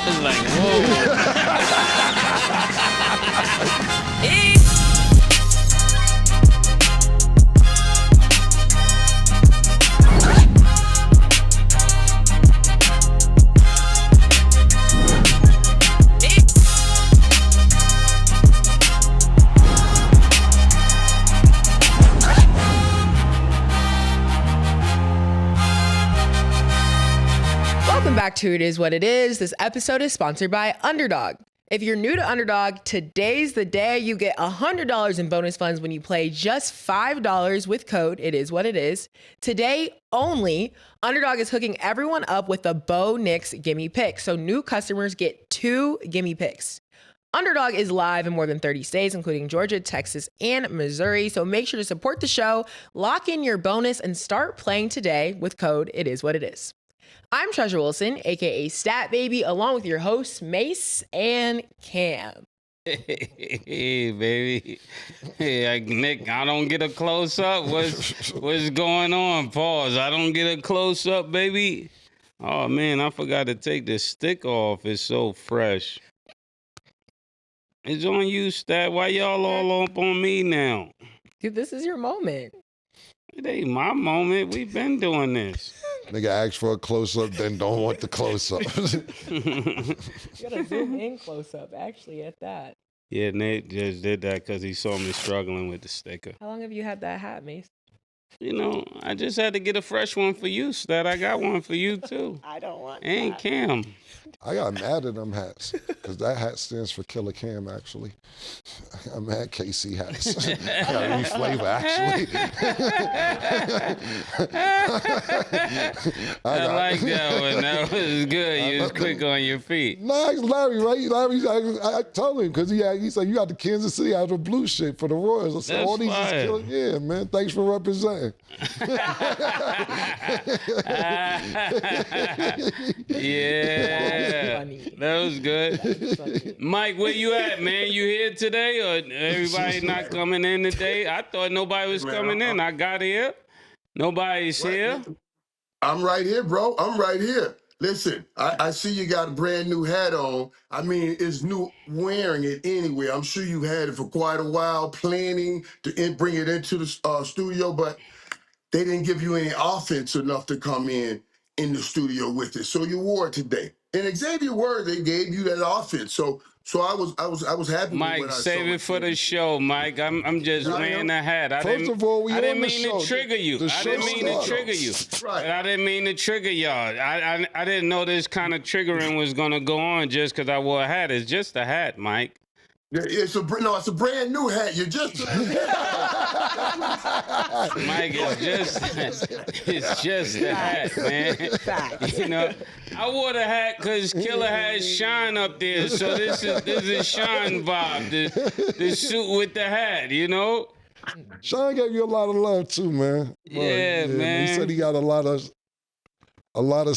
was like, whoa. Welcome back to It Is What It Is. This episode is sponsored by Underdog. If you're new to Underdog, today's the day you get $100 in bonus funds when you play just $5 with code It Is What It Is. Today only, Underdog is hooking everyone up with the Bo Nix Gimme Pick, so new customers get 2 Gimme Picks. Underdog is live in more than 30 states, including Georgia, Texas, and Missouri, so make sure to support the show, lock in your bonus, and start playing today with code It Is What It Is. I'm Treasure Wilson, aka Stat Baby, along with your hosts Mace and Cam. Hey, baby. Hey, Nick, I don't get a close up. What's going on? Pause. I don't get a close up, baby. Oh man, I forgot to take the stick off. It's so fresh. It's on you, Stat. Why y'all all up on me now? Dude, this is your moment. It ain't my moment. We've been doing this. Nigga asked for a close-up, then don't want the close-up. You gotta zoom in close up, actually, at that. Yeah, Nate just did that because he saw me struggling with the sticker. How long have you had that hat, Mace? You know, I just had to get a fresh one for you, Stat. I got one for you, too. I don't want And that. Cam. I got mad at them hats, because that hat stands for Killer Cam, actually. I'm mad KC hats. I got new flavor, actually. I like that one. That was good. You was quick on your feet. Nah, it's Larry, right? Larry, I told him, because he said, you got the Kansas City out of the blue shit for the Royals. I said, That's all these fire. is Killer. Yeah, man, thanks for representing. Yeah. Funny. That was good. Funny. Mike, where you at, man? You here today or everybody not coming in today? I thought nobody was coming in. I got here. Nobody's here. I'm right here, bro. I'm right here. Listen, I see you got a brand new hat on. I mean, it's new wearing it anyway. I'm sure you've had it for quite a while, planning to bring it into the studio, but they didn't give you any offense enough to come in the studio with it. So you wore it today. And Xavier Word, they gave you that offense. So I was happy. Mike, with what I save saw. it for the show, Mike. I'm just wearing the hat. First of all, we I didn't on the mean show. to trigger you. The I didn't show mean to started. trigger you. Right. I didn't mean to trigger y'all. I didn't know this kind of triggering was gonna go on just because I wore a hat. It's just a hat, Mike. Yeah, it's a brand new hat. You just Mike, it's just a hat, man. Facts. You know, I wore the hat because Killer has Shine up there, so this is Shine vibe. The suit with the hat, you know. Sean gave you a lot of love too, man. Yeah, man. He said he got a lot of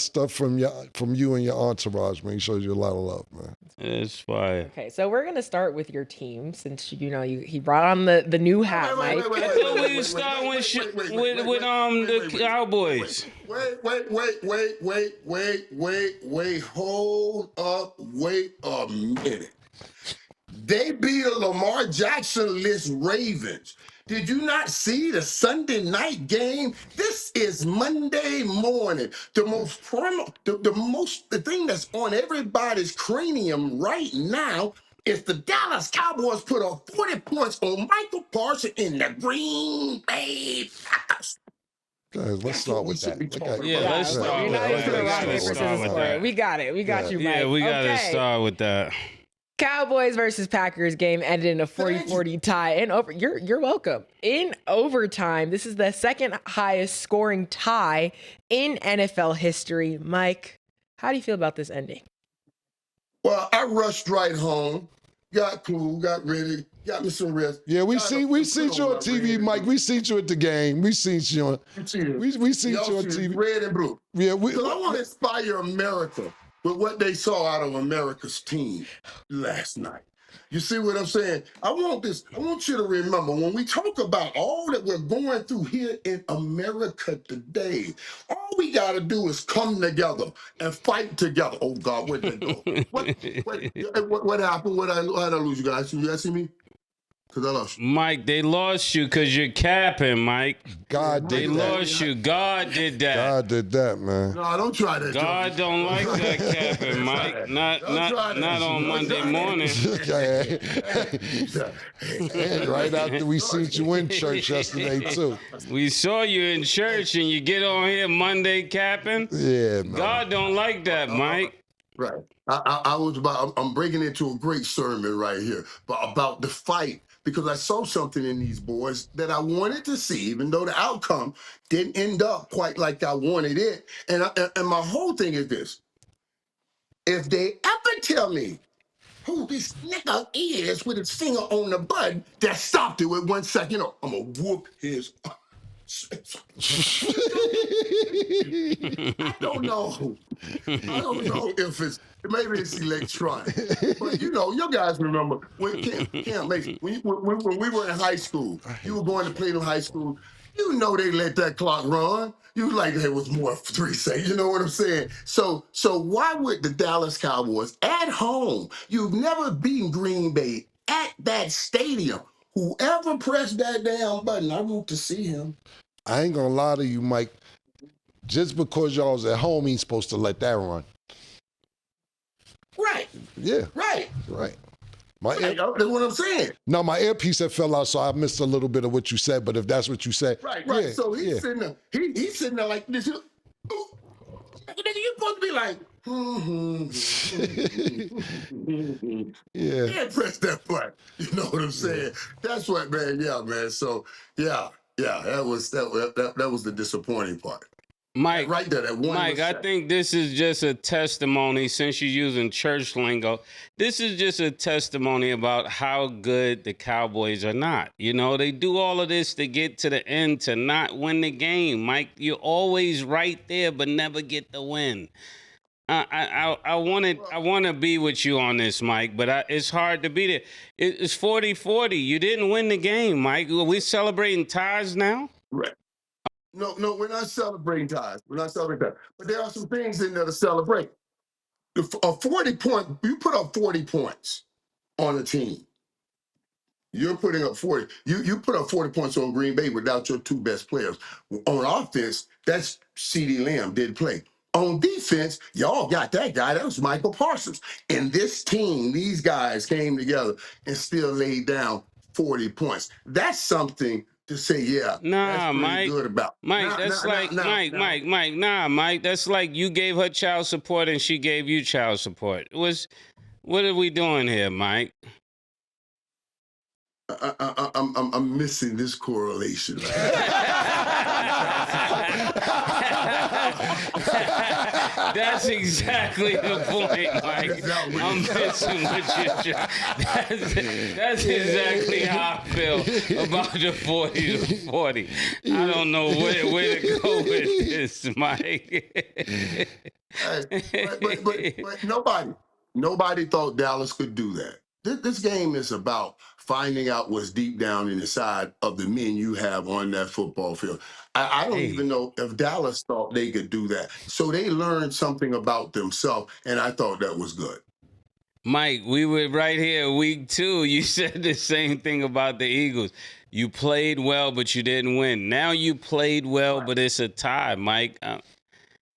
stuff from you and your entourage, man. He showed you a lot of love, man. It's fire. Okay, so we're gonna start with your team since he brought on the new hat, Mike. I thought we would start with the Cowboys. Wait, hold up, wait a minute. They beat a Lamar Jackson-less Ravens. Did you not see the Sunday night game? This is Monday morning. The thing that's on everybody's cranium right now is the Dallas Cowboys put up 40 points on Michael Parsons in the Green Bay Packers. Guys, let's start with that. Yeah, let's start with that. We got it. We got you, Mike. Yeah, we gotta Okay. start with that. Cowboys versus Packers game ended in a 40-40 tie. And you're welcome. In overtime, this is the second highest scoring tie in NFL history. Mike, how do you feel about this ending? Well, I rushed right home, got cool, got ready, got me some rest. Yeah, we seen you on TV, Mike. We seen you at the game. We seen you on. We seen you on TV. Red and blue. Yeah, Because I want to inspire America with what they saw out of America's team last night. You see what I'm saying? I want you to remember when we talk about all that we're going through here in America today, all we got to do is come together and fight together. Oh, God, where'd that go? What happened? How did I lose you guys? You guys see me? Because I lost you. Mike, they lost you because you're capping, Mike. God They did that. lost you. God did that. God did that, man. No, don't try that. God don't like that capping, Mike. Not on Monday morning. And right after we seen you in church yesterday, too. We saw you in church and you get on here Monday capping. Yeah, man. God don't like that, Mike. Right. I'm breaking into a great sermon right here, but about the fight, because I saw something in these boys that I wanted to see, even though the outcome didn't end up quite like I wanted it. And my whole thing is this: if they ever tell me who this nigga is with his finger on the button that stopped it with 1 second, I'm gonna whoop his. I don't know if maybe it's electronic, but you guys remember when Cam Mason, when we were in high school, you were going to play in high school. They let that clock run. You like there was more 3 seconds. You know what I'm saying? So why would the Dallas Cowboys at home? You've never beaten Green Bay at that stadium. Whoever pressed that damn button, I want to see him. I ain't gonna lie to you, Mike. Just because y'all was at home, ain't supposed to let that run. Right. Yeah. Right. Right. That's what I'm saying. No, my earpiece had fell out, so I missed a little bit of what you said. But if that's what you said, Right. Yeah, So he's sitting there. He's sitting there like this. Nigga, you supposed to be like, yeah. can't press that button. You know what I'm saying? That's what, man. Yeah, man. So yeah. That was the disappointing part. Mike, Right there, that one. Mike, I think this is just a testimony, since you're using church lingo, this is just a testimony about how good the Cowboys are not. They do all of this to get to the end, to not win the game. Mike, you're always right there, but never get the win. I want to be with you on this, Mike, but it's hard to be there. It's 40-40. You didn't win the game, Mike. Are we celebrating ties now? Right. No, we're not celebrating ties. We're not celebrating ties. But there are some things in there to celebrate. A 40-point, you put up 40 points on a team. You're putting up 40. You put up 40 points on Green Bay without your 2 best players. On offense, that's CeeDee Lamb did play. On defense, y'all got that guy. That was Michael Parsons. And this team, these guys came together and still laid down 40 points. That's something to say, that's Mike. good about. Mike, Mike, that's like you gave her child support and she gave you child support. What are we doing here, Mike? I'm missing this correlation. That's exactly the point, Mike. I'm missing what you're trying. That's exactly how I feel about the 40-40. I don't know where to go with this, Mike. But nobody thought Dallas could do that. This game is about finding out what's deep down inside of the men you have on that football field. I don't even know if Dallas thought they could do that. So they learned something about themselves, and I thought that was good. Mike, we were right here week 2. You said the same thing about the Eagles. You played well, but you didn't win. Now you played well, but it's a tie, Mike.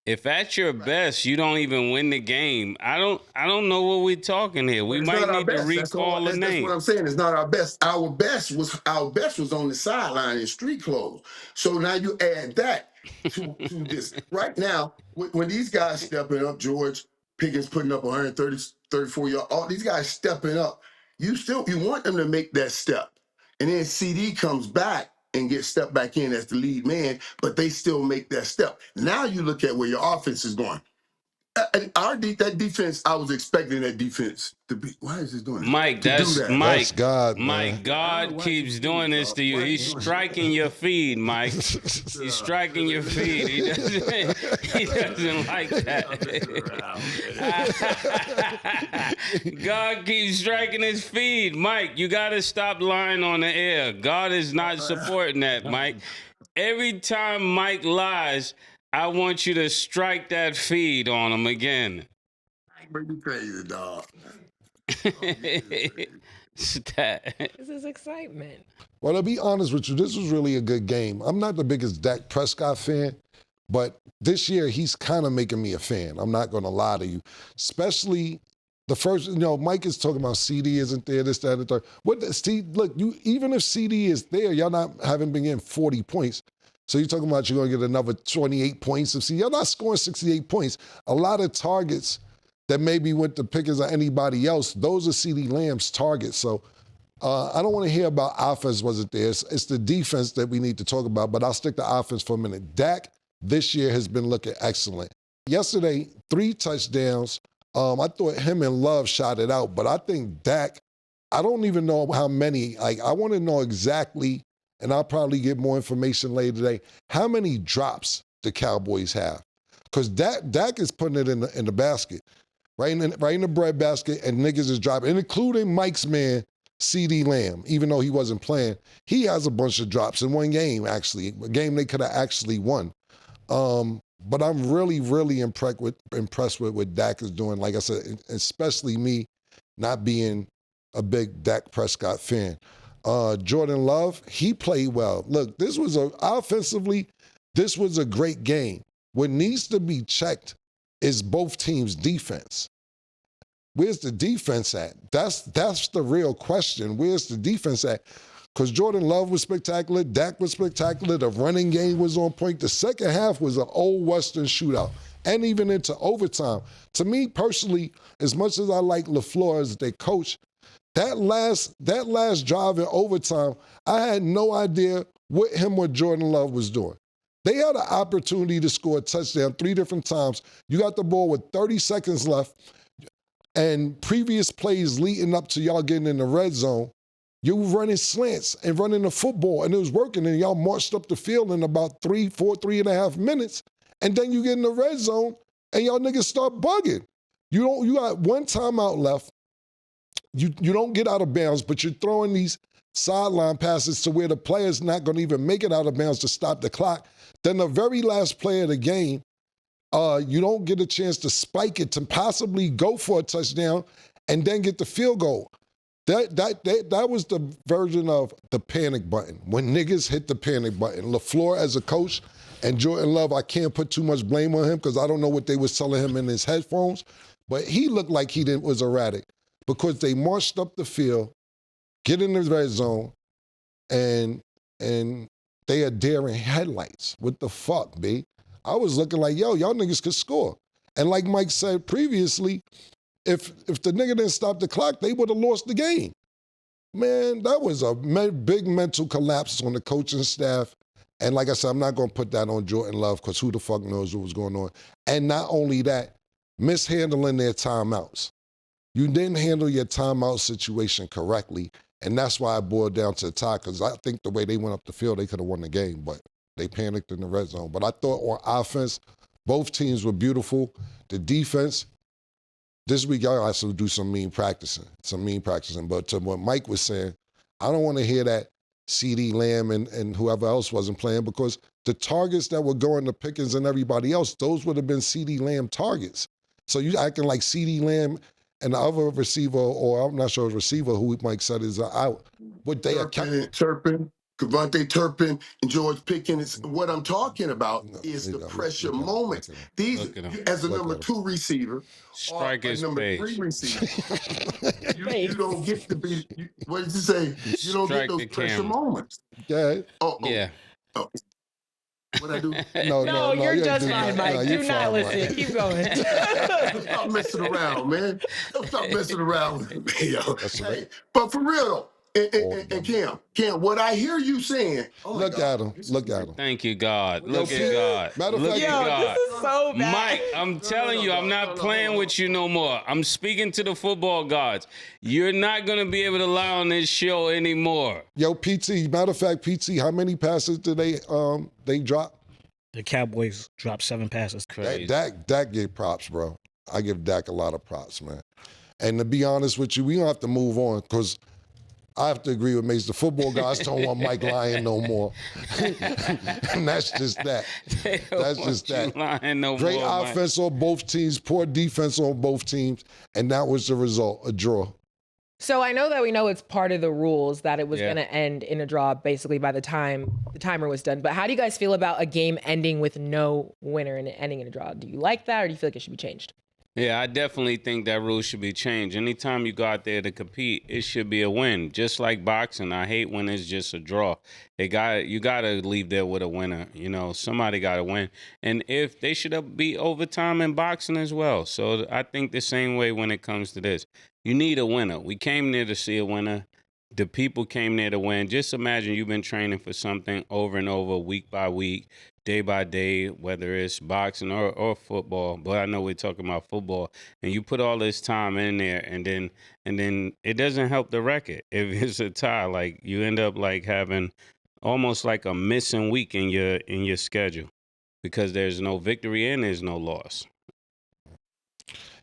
If at your best you don't even win the game, I don't know what we're talking here. We might need to recall the name. That's what I'm saying. It's not our best. Our best was on the sideline in street clothes. So now you add that to this. Right now, when these guys stepping up, George Pickens putting up 134 yards, all these guys stepping up, you want them to make that step. And then CD comes back and get stepped back in as the lead man, but they still make that step. Now you look at where your offense is going. That defense, I was expecting that defense to be. Why is this doing that? Mike, That's God, man. Mike, God keeps doing this to you. He's striking your feed, Mike. He's striking your feed. He doesn't like that. God keeps striking his feed. Mike, you got to stop lying on the air. God is not supporting that, Mike. Every time Mike lies, I want you to strike that feed on him again. Bring me crazy, dog. Stat. This is excitement. Well, to be honest with you, this was really a good game. I'm not the biggest Dak Prescott fan, but this year he's kind of making me a fan. I'm not going to lie to you. Especially the first, Mike is talking about CD isn't there, this, that, and the third. Look, even if CD is there, y'all haven't been getting 40 points. So you're talking about you're going to get another 28 points of CD. Y'all not scoring 68 points. A lot of targets that maybe went to Pickens or anybody else, those are CD Lamb's targets. So I don't want to hear about offense wasn't there. It's the defense that we need to talk about, but I'll stick to offense for a minute. Dak this year has been looking excellent. Yesterday, 3 touchdowns. I thought him and Love shot it out, but I think Dak, I don't even know how many. I want to know exactly, and I'll probably get more information later today, how many drops the Cowboys have. Because Dak is putting it in the basket, right in the bread basket, and niggas is dropping, and including Mike's man, CD Lamb, even though he wasn't playing. He has a bunch of drops in one game, actually, a game they could have actually won. But I'm really, really impressed with what Dak is doing. Like I said, especially me not being a big Dak Prescott fan. Jordan Love, he played well. Look, offensively, this was a great game. What needs to be checked is both teams' defense. Where's the defense at? That's the real question. Where's the defense at? Because Jordan Love was spectacular. Dak was spectacular. The running game was on point. The second half was an old Western shootout, and even into overtime. To me personally, as much as I like LaFleur as their coach, that last drive in overtime, I had no idea what him or Jordan Love was doing. They had an opportunity to score a touchdown 3 different times. You got the ball with 30 seconds left, and previous plays leading up to y'all getting in the red zone, you were running slants and running the football, and it was working, and y'all marched up the field in about 3.5 minutes, and then you get in the red zone, and y'all niggas start bugging. You got 1 timeout left. You don't get out of bounds, but you're throwing these sideline passes to where the player's not going to even make it out of bounds to stop the clock. Then the very last play of the game, you don't get a chance to spike it to possibly go for a touchdown and then get the field goal. That was the version of the panic button. When niggas hit the panic button. LaFleur as a coach and Jordan Love, I can't put too much blame on him because I don't know what they was telling him in his headphones, but he looked like was erratic because they marched up the field, get in the red zone, and they are daring headlights. What the fuck, B? I was looking like, y'all niggas could score. And like Mike said previously, if the nigga didn't stop the clock, they would have lost the game. Man, that was a big mental collapse on the coaching staff. And like I said, I'm not going to put that on Jordan Love because who the fuck knows what was going on. And not only that, mishandling their timeouts. You didn't handle your timeout situation correctly, and that's why I boiled down to a tie, because I think the way they went up the field, they could have won the game, but they panicked in the red zone. But I thought on offense, both teams were beautiful. The defense, this week y'all have to do some mean practicing. But to what Mike was saying, I don't want to hear that CD Lamb and whoever else wasn't playing, because the targets that were going to Pickens and everybody else, those would have been CD Lamb targets. So you acting like CD Lamb and the other receiver, or I'm not sure receiver who Mike said is out. But they Turpin, Devontae Turpin, and George Pickens. What I'm talking about is the pressure moments. These, as a number 2 receiver, Strike his number page. 3 receiver, you don't get to be. What did you say? You don't Strike get those the pressure camera. moments. Yeah. Yeah. What I do? No, you're just fine, Mike. No, Do you're not fine, listen. Mike. Keep going. Stop messing around, man. Don't stop messing around with me, yo. Hey, but for real though, and Cam, what I hear you saying, Look at him. Thank you, God. Look at God. Matter of Look fact, at Yo, God. this is so bad. Mike, I'm telling you, I'm not playing with you no more. I'm speaking to the football gods. You're not going to be able to lie on this show anymore. Yo, PT, matter of fact, PT, how many passes did they drop? The Cowboys dropped 7 passes. Crazy. Dak get props, bro. I give Dak a lot of props, man. And to be honest with you, we don't have to move on because I have to agree with Mace. The football guys don't want Mike lying no more. And that's just that. That's just that. Lying no Great more, offense on both teams, poor defense on both teams, and that was the result, a draw. So I know that we know it's part of the rules that it was Yeah. going to end in a draw basically by the time the timer was done. But how do you guys feel about a game ending with no winner and it ending in a draw? Do you like that or do you feel like it should be changed? Yeah, I definitely think that rule should be changed. Anytime you go out there to compete, it should be a win. Just like boxing, I hate when it's just a draw. You got to leave there with a winner. You know, somebody got to win. And if they should be overtime in boxing as well. So I think the same way when it comes to this. You need a winner. We came there to see a winner. The people came there to win. Just imagine you've been training for something over and over, week by week, day by day, whether it's boxing or football. But I know we're talking about football. And you put all this time in there, and then it doesn't help the record. If it's a tie, like you end up like having almost like a missing week in your schedule because there's no victory and there's no loss.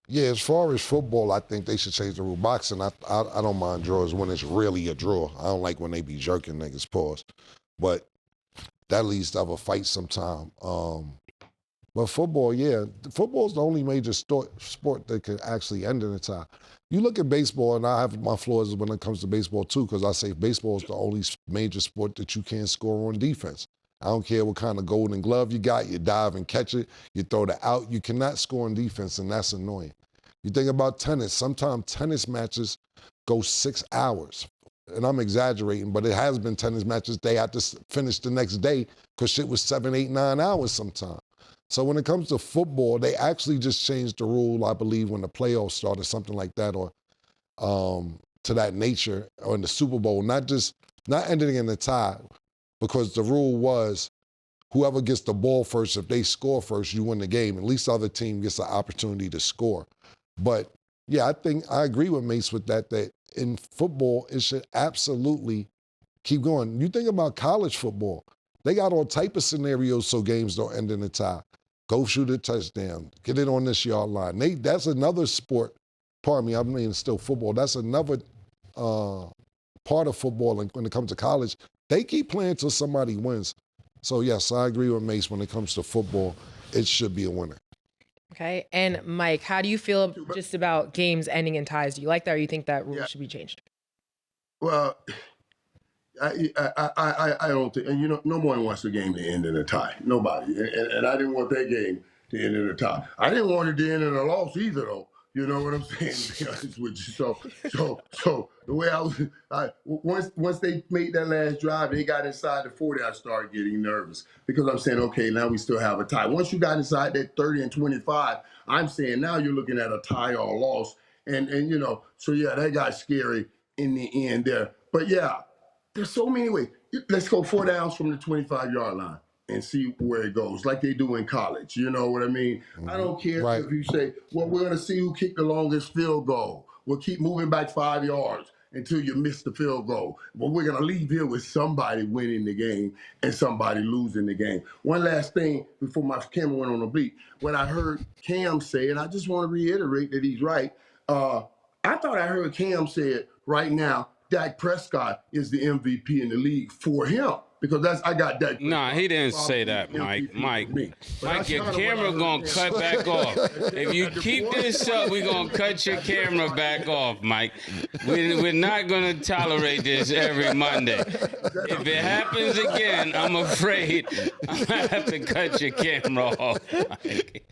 Yeah, as far as football, I think they should change the rule. Boxing, I don't mind draws when it's really a draw. I don't like when they be jerking niggas' paws. But that leads to have a fight sometime. But football, yeah. Football's the only major sport that can actually end in a tie. You look at baseball, and I have my flaws when it comes to baseball too, because I say baseball is the only major sport that you can't score on defense. I don't care what kind of golden glove you got, you dive and catch it, you throw it out. You cannot score on defense, and that's annoying. You think about tennis, sometimes tennis matches go 6 hours. And I'm exaggerating, but it has been tennis matches they had to finish the next day because shit was 7, 8, 9 hours sometimes. So when it comes to football, they actually just changed the rule, I believe, when the playoffs started, something like that, or to that nature, or in the Super Bowl, not ending in a tie, because the rule was whoever gets the ball first, if they score first, you win the game. At least the other team gets the opportunity to score. But yeah, I think I agree with Mace with that in football, it should absolutely keep going. You think about college football, they got all type of scenarios so games don't end in a tie. Go shoot a touchdown, get it on this yard line. That's another sport, pardon me, I mean it's still football, that's another part of football. And when it comes to college, they keep playing till somebody wins. So yes, I agree with Mace when it comes to football, it should be a winner. Okay. And Mike, how do you feel just about games ending in ties? Do you like that or you think that rule should be changed? Well, I don't think, and you know, no one wants the game to end in a tie. Nobody. And I didn't want that game to end in a tie. I didn't want it to end in a loss either, though. You know what I'm saying? To be honest with you. So the way once they made that last drive, they got inside the 40, I started getting nervous because I'm saying, okay, now we still have a tie. Once you got inside that 30 and 25, I'm saying now you're looking at a tie or a loss. And you know, so yeah, that got scary in the end there. But yeah, there's so many ways. Let's go 4 downs from the 25-yard line and see where it goes, like they do in college. You know what I mean? I don't care if you say, well, we're going to see who kicked the longest field goal. We'll keep moving back 5 yards until you miss the field goal. But we're going to leave here with somebody winning the game and somebody losing the game. One last thing before my camera went on the bleep. What I heard Cam say, and I just want to reiterate that he's right. I thought I heard Cam say it right now. Dak Prescott is the MVP in the league for him. Because I got that. Nah, he didn't say that, Mike. Mike, your camera gonna cut back off. If you keep this up, we're gonna cut your camera back off, Mike. We're not gonna tolerate this every Monday. If it happens again, I'm afraid I'm gonna have to cut your camera off, Mike.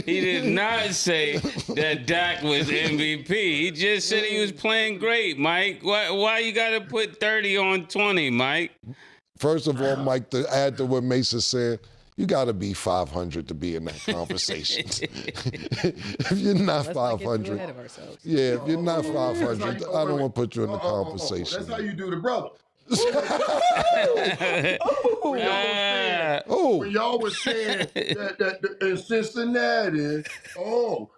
He did not say that Dak was MVP. He just said he was playing great, Mike. Why you gotta put 30 on 20, Mike? First of all, Mike, to add to what Mason said, you got to be 500 to be in that conversation. If you're not 500, if you're not 500, I don't want to put you in the conversation. That's how you do the brother. When y'all was saying that in Cincinnati,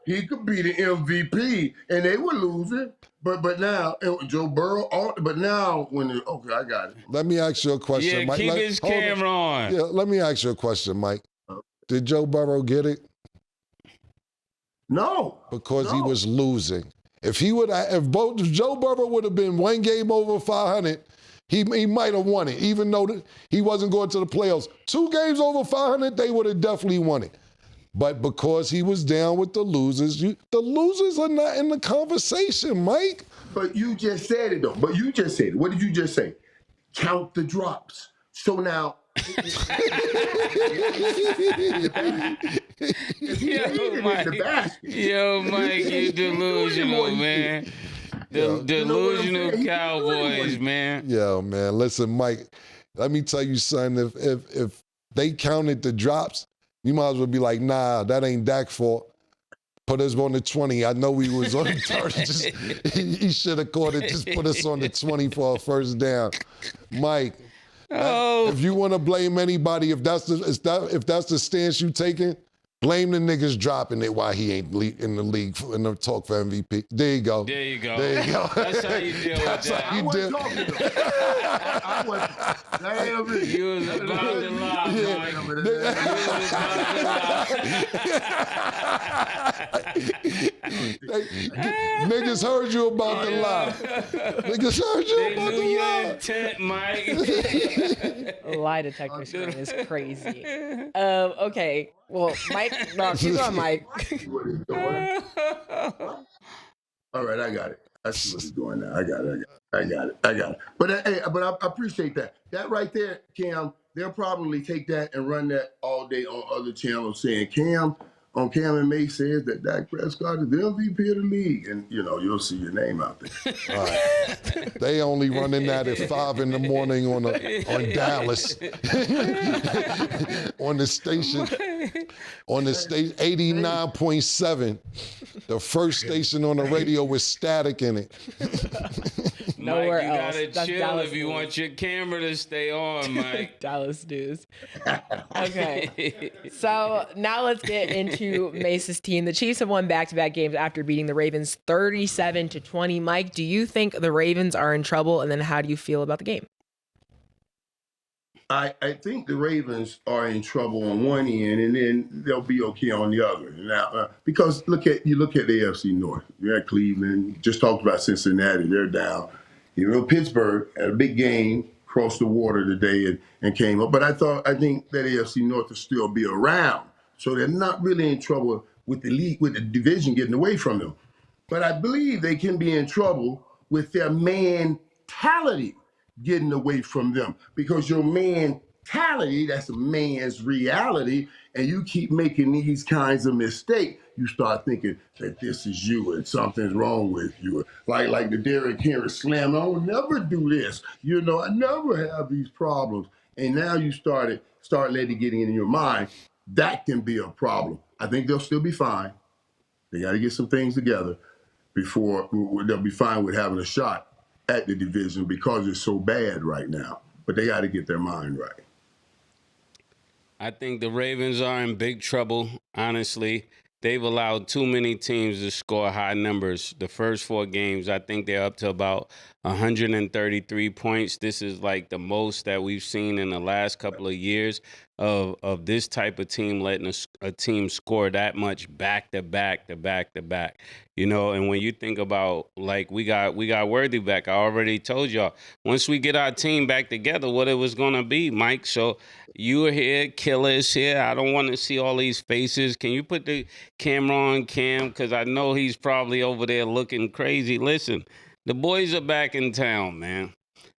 he could be the MVP, and they were losing. But now, Joe Burrow, but now okay, I got it. Let me ask you a question, yeah, Mike. Keep his camera on. Yeah, let me ask you a question, Mike. Did Joe Burrow get it? No. Because he was losing. If Joe Burrow would have been one game over 500, he might have won it, even though he wasn't going to the playoffs. 2 games over 500, they would have definitely won it. But because he was down with the losers, the losers are not in the conversation, Mike. But you just said it, though. But you just said it. What did you just say? Count the drops. So now... Yo, Mike, you delusional, man. Delusional Cowboys, man. Yo, man, listen, Mike, let me tell you something. If they counted the drops, you might as well be like, nah, that ain't Dak's fault. Put us on the 20. I know we was on the 30. He should have caught it. Just put us on the 20 for a first down. Mike, if you want to blame anybody, if that's the stance you taking, blame the niggas dropping it while he ain't in the league in the talk for MVP. There you go. There you go. There you go. That's how you deal with that. I wasn't talking to him. I wasn't. You was about to lie, Mike. You was Niggas heard you about the lie. Niggas heard you They about knew the your lie. intent, Mike. Lie detector screen is crazy. Okay. Well, Mike, no, keep going, Mike. What he's doing. All right, I got it. I see what he's doing now. I got it. But I appreciate that. That right there, Cam, they'll probably take that and run that all day on other channels saying Cam and May says that Dak Prescott is the MVP of the league. And, you'll see your name out there. All right. They only running that at 5 in the morning on Dallas. on the station 89.7. The first station on the radio with static in it. Nowhere Mike, you else. gotta That's chill Dallas if you news. want your camera to stay on, Mike. Dallas news. Okay. So now let's get into Mace's team. The Chiefs have won back-to-back games after beating the Ravens 37-20. Mike, do you think the Ravens are in trouble? And then how do you feel about the game? I think the Ravens are in trouble on one end, and then they'll be okay on the other. Now, because look at the AFC North. You're at Cleveland. Just talked about Cincinnati. They're down. Pittsburgh had a big game, crossed the water today, and came up. But I think that AFC North will still be around, so they're not really in trouble with the league, with the division getting away from them. But I believe they can be in trouble with their mentality getting away from them, because your mentality, that's a man's reality, and you keep making these kinds of mistakes, you start thinking that this is you and something's wrong with you. Like the Derrick Henry slam, I will never do this. I never have these problems. And now you start letting it get in your mind. That can be a problem. I think they'll still be fine. They got to get some things together before they'll be fine with having a shot at the division, because it's so bad right now. But they got to get their mind right. I think the Ravens are in big trouble, honestly. They've allowed too many teams to score high numbers. The first 4 games, I think they're up to about 133 points. This is like the most that we've seen in the last couple of years of this type of team letting a team score that much back to back. And when you think about, like, we got Worthy back. I already told y'all, once we get our team back together, what it was going to be, Mike. So you are here, Killer's here. I don't want to see all these faces. Can you put the camera on Cam? Because I know he's probably over there looking crazy. Listen, the boys are back in town, man.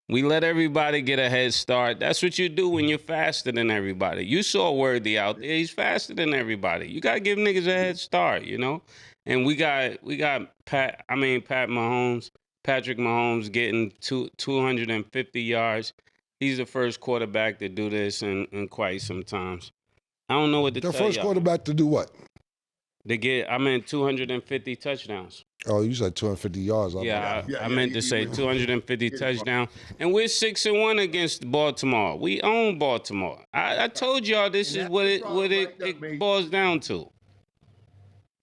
We let everybody get a head start. That's what you do when you're faster than everybody. You saw Worthy out there. He's faster than everybody. You got to give niggas a head start, And we got Patrick Mahomes getting 250 yards. He's the first quarterback to do this in quite some times. I don't know what to tell you. The first quarterback to do what? To get, 250 touchdowns. Oh, you said 250 yards. I meant to say 250 touchdowns. And we're 6-1 against Baltimore. We own Baltimore. I told y'all this is what it boils down to.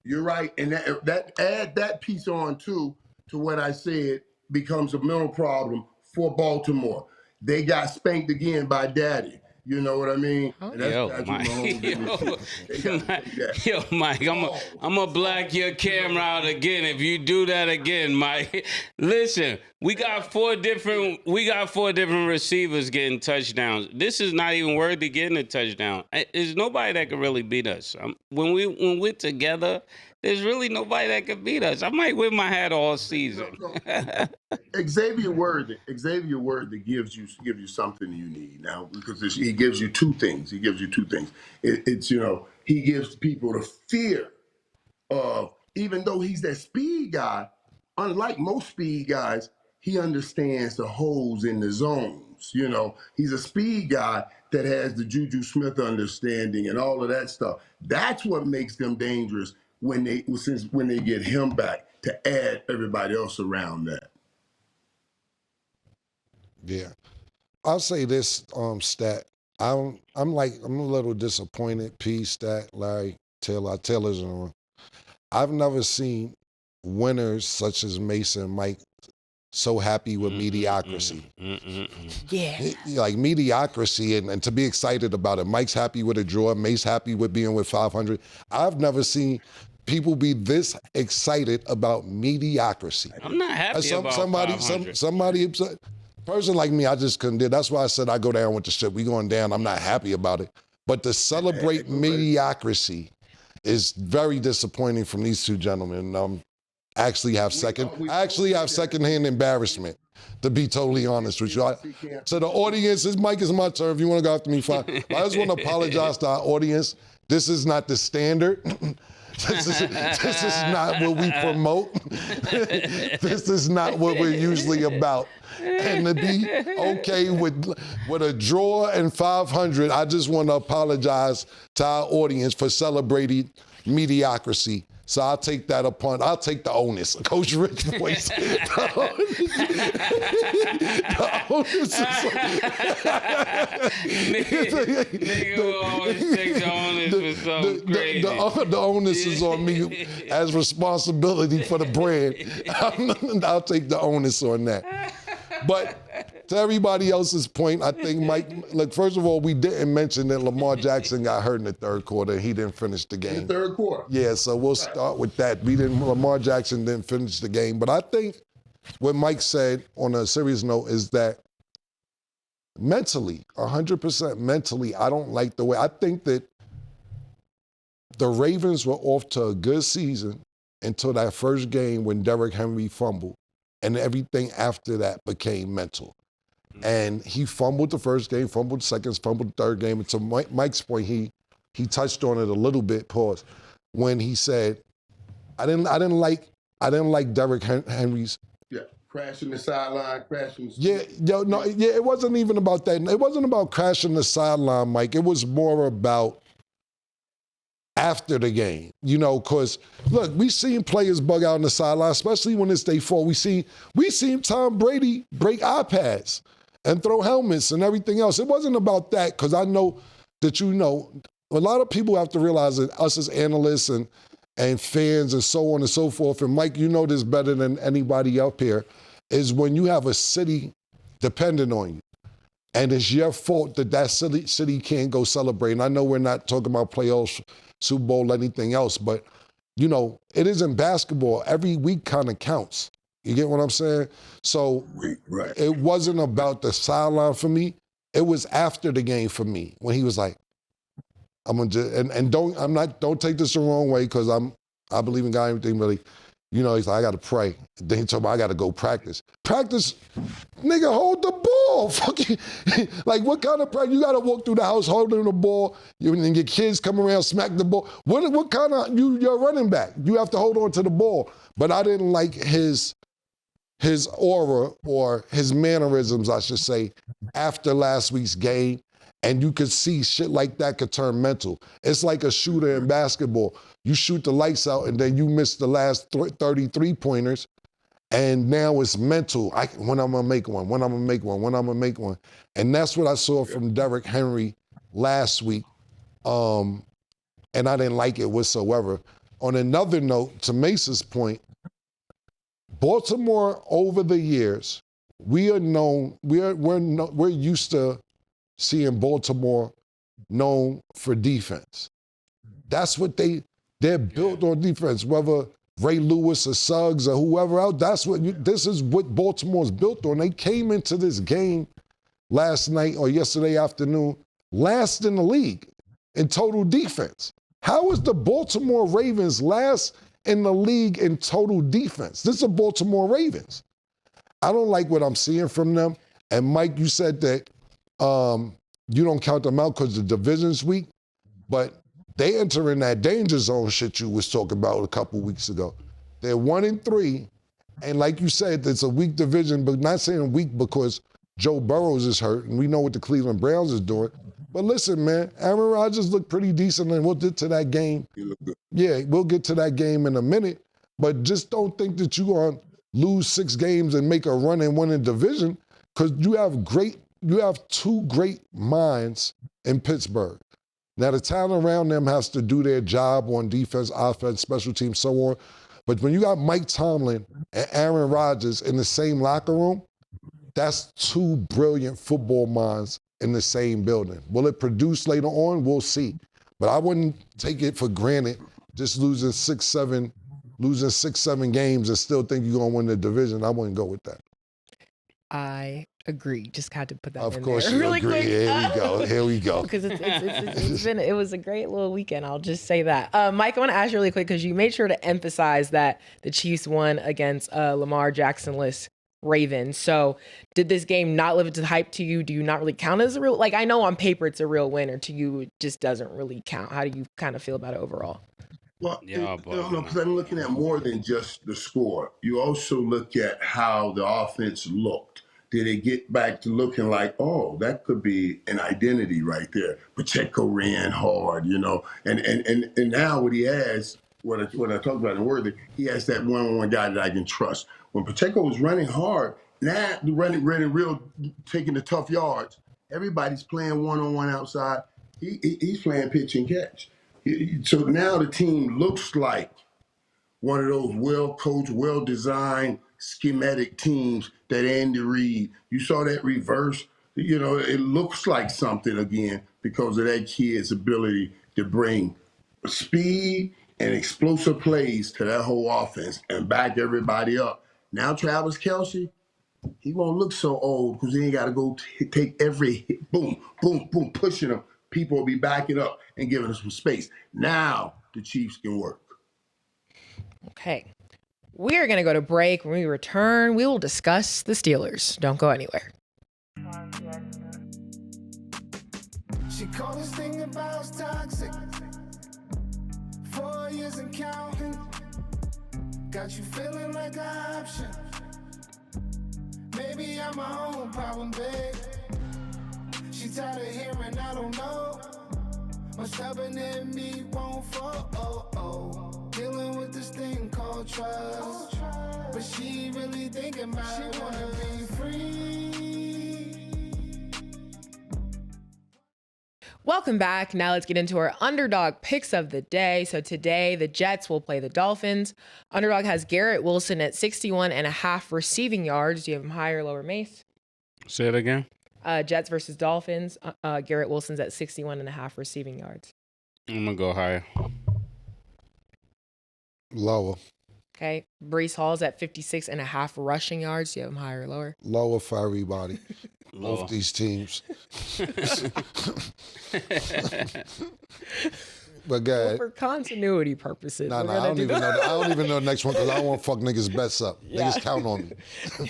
You're right, and that add that piece on to what I said becomes a mental problem for Baltimore. They got spanked again by Daddy. You know what I mean? And that's Yo, Patrick Mike. Mahomes and the Chiefs. They got to take that. Yo, Mike, I'm gonna black your camera out again if you do that again, Mike. Listen, we got four different receivers getting touchdowns. This is not even worthy getting a touchdown. There's nobody that can really beat us. When we're together, there's really nobody that can beat us. I might wear my hat all season. Xavier Worthy gives you something you need now because he gives you two things. He gives people the fear of, even though he's that speed guy, unlike most speed guys, he understands the holes in the zones. He's a speed guy that has the Juju Smith understanding and all of that stuff. That's what makes them dangerous when they get him back to add everybody else around that. Yeah. I'll say this, Stat. I'm a little disappointed, P, Stat, Larry, Taylor's on. I've never seen winners such as Mason and Mike so happy with mediocrity. Yeah. Like mediocrity and to be excited about it. Mike's happy with a draw. Mace happy with being with 500. I've never seen people be this excited about mediocrity. I'm not happy about 500. Somebody, person like me, I just couldn't do it. That's why I said I go down with the ship. We going down. I'm not happy about it. But to celebrate mediocrity is very disappointing from these two gentlemen. I actually have secondhand embarrassment, to be totally honest with you. To the audience, Mike, is my turn. If you want to go after me, fine. I just want to apologize to our audience. This is not the standard. This is not what we promote. This is not what we're usually about. And to be okay with a draw and 500, I just want to apologize to our audience for celebrating mediocrity. So I'll take the onus. Coach Rick's voice. The onus is Nigga always take the onus for something crazy. The onus is on me as responsibility for the brand. I'll take the onus on that. But to everybody else's point, I think Mike, look, first of all, we didn't mention that Lamar Jackson got hurt in the third quarter. He didn't finish the game. In the third quarter. Yeah, so we'll start with that. Lamar Jackson didn't finish the game. But I think what Mike said on a serious note is that mentally, 100% mentally, I don't like the way. I think that the Ravens were off to a good season until that first game when Derrick Henry fumbled. And everything after that became mental. And he fumbled the first game, fumbled the second, fumbled the third game. And to Mike's point, he touched on it a little bit, pause, when he said, I didn't like Derrick Henry's. Yeah, crashing the sideline, crashing. It wasn't even about that. It wasn't about crashing the sideline, Mike. It was more about after the game, because look, we seen players bug out on the sideline, especially when it's day 4. We seen Tom Brady break iPads and throw helmets and everything else. It wasn't about that, because I know that a lot of people have to realize that us as analysts and fans and so on and so forth, and Mike, you know this better than anybody up here, is when you have a city dependent on you. And it's your fault that city can't go celebrate. And I know we're not talking about playoffs, Super Bowl, anything else, but, it isn't basketball. Every week kind of counts. You get what I'm saying? So right. It wasn't about the sideline for me. It was after the game for me when he was like, I'm going to, don't take this the wrong way, because I believe in God and everything, really. He's like, I got to pray. Then he told me I got to go practice. Practice, nigga, hold the ball. Fucking, like, what kind of practice? You got to walk through the house holding the ball, and your kids come around, smack the ball. What kind of, you're a running back. You have to hold on to the ball. But I didn't like his aura, or his mannerisms, I should say, after last week's game. And you could see shit like that could turn mental. It's like a shooter in basketball. You shoot the lights out and then you miss the last 33 pointers, and now it's mental. When I'm gonna make one. And that's what I saw from Derrick Henry last week. And I didn't like it whatsoever. On another note, to Mace's point, Baltimore over the years, we're used to seeing Baltimore known for defense. That's what they're built on defense, whether Ray Lewis or Suggs or whoever else. This is what Baltimore's built on. They came into this game last night or yesterday afternoon last in the league in total defense. How is the Baltimore Ravens last in the league in total defense? This is the Baltimore Ravens. I don't like what I'm seeing from them. And Mike, you said that you don't count them out because the division's weak, but they enter in that danger zone shit you was talking about a couple weeks ago. They're 1-3, and like you said, it's a weak division, but not saying weak because Joe Burrows is hurt, and we know what the Cleveland Browns is doing. But listen, man, Aaron Rodgers looked pretty decent, and we'll get to that game. He looked good. Yeah, we'll get to that game in a minute, but just don't think that you're going to lose 6 games and make a run and win a division because you have 2 great minds in Pittsburgh. Now, the talent around them has to do their job on defense, offense, special teams, so on. But when you got Mike Tomlin and Aaron Rodgers in the same locker room, that's 2 brilliant football minds in the same building. Will it produce later on? We'll see. But I wouldn't take it for granted just losing 6-7 games and still think you're going to win the division. I wouldn't go with that. I agree. Just had to put that Of in course there you really agree. quick. Here we go. Because it was a great little weekend. I'll just say that. Mike, I want to ask you really quick because you made sure to emphasize that the Chiefs won against Lamar Jackson-less Ravens. So did this game not live up to the hype to you? Do you not really count as a real, like I know on paper it's a real win, or to you it just doesn't really count? How do you kind of feel about it overall? Well, Yeah, because I'm looking at more than just the score. You also look at how the offense looked. Did it get back to looking like, oh, that could be an identity right there? Pacheco ran hard, and now what he has, what I talked about in Worthy, he has that one-on-one guy that I can trust. When Pacheco was running hard, now the running real, taking the tough yards, everybody's playing one-on-one outside. He's playing pitch and catch. So now the team looks like one of those well-coached, well-designed, schematic teams that Andy Reid, you saw that reverse, it looks like something again because of that kid's ability to bring speed and explosive plays to that whole offense and back everybody up. Now Travis Kelce, he won't look so old because he ain't got to go take every hit, boom, boom, boom, pushing him. People will be backing up and giving us some space. Now the Chiefs can work. Okay. We are going to go to break. When we return, we will discuss the Steelers. Don't go anywhere. She called this thing about toxic. 4 years and counting. Got you feeling like an option. Maybe I'm my own problem, babe. She tired of hearing I don't know. My stubborn in me won't fall. Dealing with this thing called trust. But she really thinking about she wanna be free. Welcome back. Now let's get into our underdog picks of the day. So today the Jets will play the Dolphins. Underdog has Garrett Wilson at 61.5 receiving yards. Do you have him higher or lower, Mace? Say it again. Jets versus Dolphins. Garrett Wilson's at 61.5 receiving yards. I'm going to go higher. Lower. Okay. Brees Hall's at 56.5 rushing yards. Do you have him higher or lower? Lower for everybody. Lower. Both these teams. But Well, God, for continuity purposes. I we're don't gonna even know. I don't even know the next one because I don't want to fuck niggas' bets up. Yeah. Niggas count on me.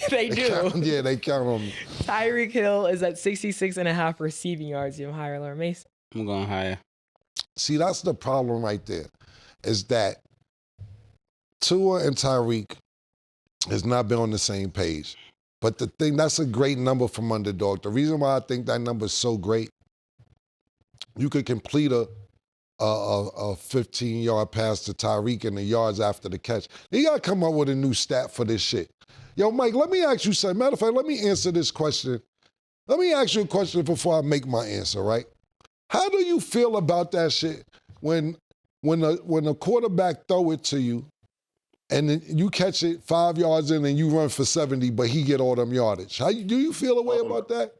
They do. Yeah, they count on me. Tyreek Hill is at 66.5 receiving yards. Do you have him higher or lower, Mace? I'm going higher. See, that's the problem right there, is that Tua and Tyreek has not been on the same page. But the thing, that's a great number from Underdog. The reason why I think that number is so great, you could complete a 15-yard pass to Tyreek and the yards after the catch. You got to come up with a new stat for this shit. Yo, Mike, let me ask you something. Matter of fact, let me answer this question. Let me ask you a question before I make my answer, right? How do you feel about that shit when a quarterback throw it to you and then you catch it 5 yards in and you run for 70, but he get all them yardage? Do you feel a way about that?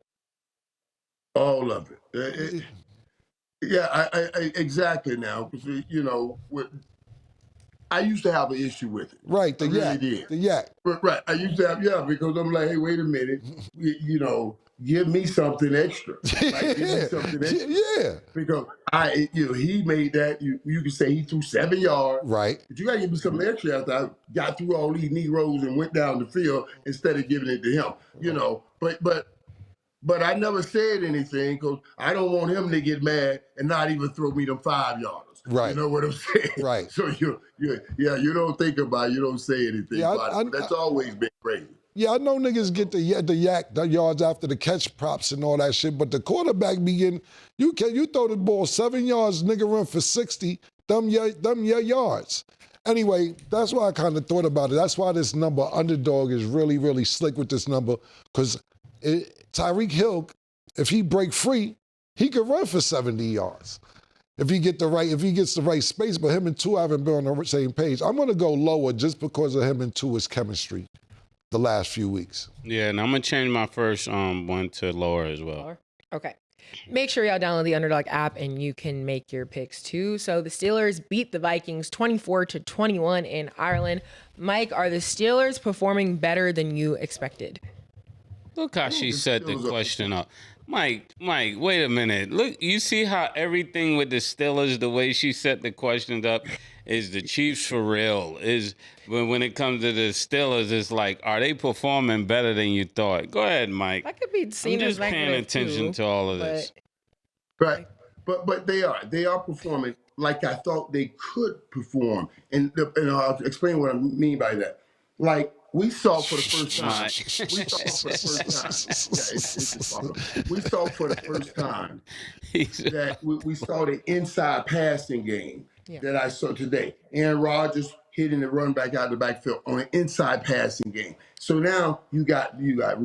All of it. Yeah, I exactly now. 'Cause, I used to have an issue with it. Right, I the really yak. did. The yak. Right. I used to have, because I'm like, hey, wait a minute. Give me something extra. Like, give me something extra. Yeah. Because he made that, you could say he threw 7 yards. Right. But you got to give me something extra after I got through all these Negroes and went down the field instead of giving it to him, But I never said anything because I don't want him to get mad and not even throw me them 5 yarders. Right. You know what I'm saying? Right. So you don't think about it, you don't say anything about it. But that's always been crazy. Yeah, I know niggas get the yak, the yards after the catch props and all that shit, but the quarterback be getting, you throw the ball 7 yards, nigga run for 60, them your yards. Anyway, that's why I kind of thought about it. That's why this number, Underdog, is really, really slick with this number, because Tyreek Hill, if he break free, he could run for 70 yards. If he gets the right space, but him and Tua haven't been on the same page. I'm gonna go lower just because of him and Tua's chemistry the last few weeks. Yeah, and I'm gonna change my first one to lower as well. Okay. Make sure y'all download the Underdog app and you can make your picks too. So the Steelers beat the Vikings 24-21 in Ireland. Mike, are the Steelers performing better than you expected? Look how she set the question up. Mike, wait a minute. Look, you see how everything with the Steelers, the way she set the questions up, is the Chiefs for real. Is when it comes to the Steelers, it's like, are they performing better than you thought? Go ahead, Mike. That could be seen I'm as just paying attention to all of this. Right. But they are performing like I thought they could perform. And I'll explain what I mean by that. Like, we saw for the first time. We saw for the first time that we saw the inside passing game that I saw today. Aaron Rodgers hitting the run back out of the backfield on an inside passing game. So now you got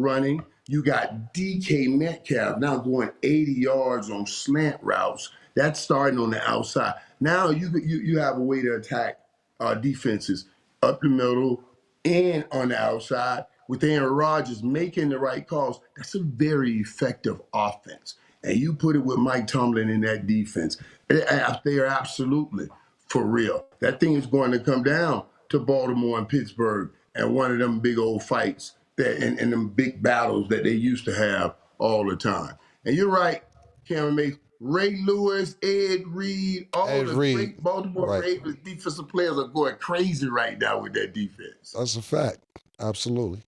running. You got DK Metcalf now going 80 yards on slant routes. That's starting on the outside. Now you have a way to attack defenses up the middle and on the outside with Aaron Rodgers making the right calls. That's a very effective offense. And you put it with Mike Tomlin in that defense. They are absolutely for real. That thing is going to come down to Baltimore and Pittsburgh and one of them big old fights and them big battles that they used to have all the time. And you're right, Cameron Mace. Ray Lewis, Ed Reed, great Baltimore Ravens defensive players are going crazy right now with that defense. That's a fact. Absolutely.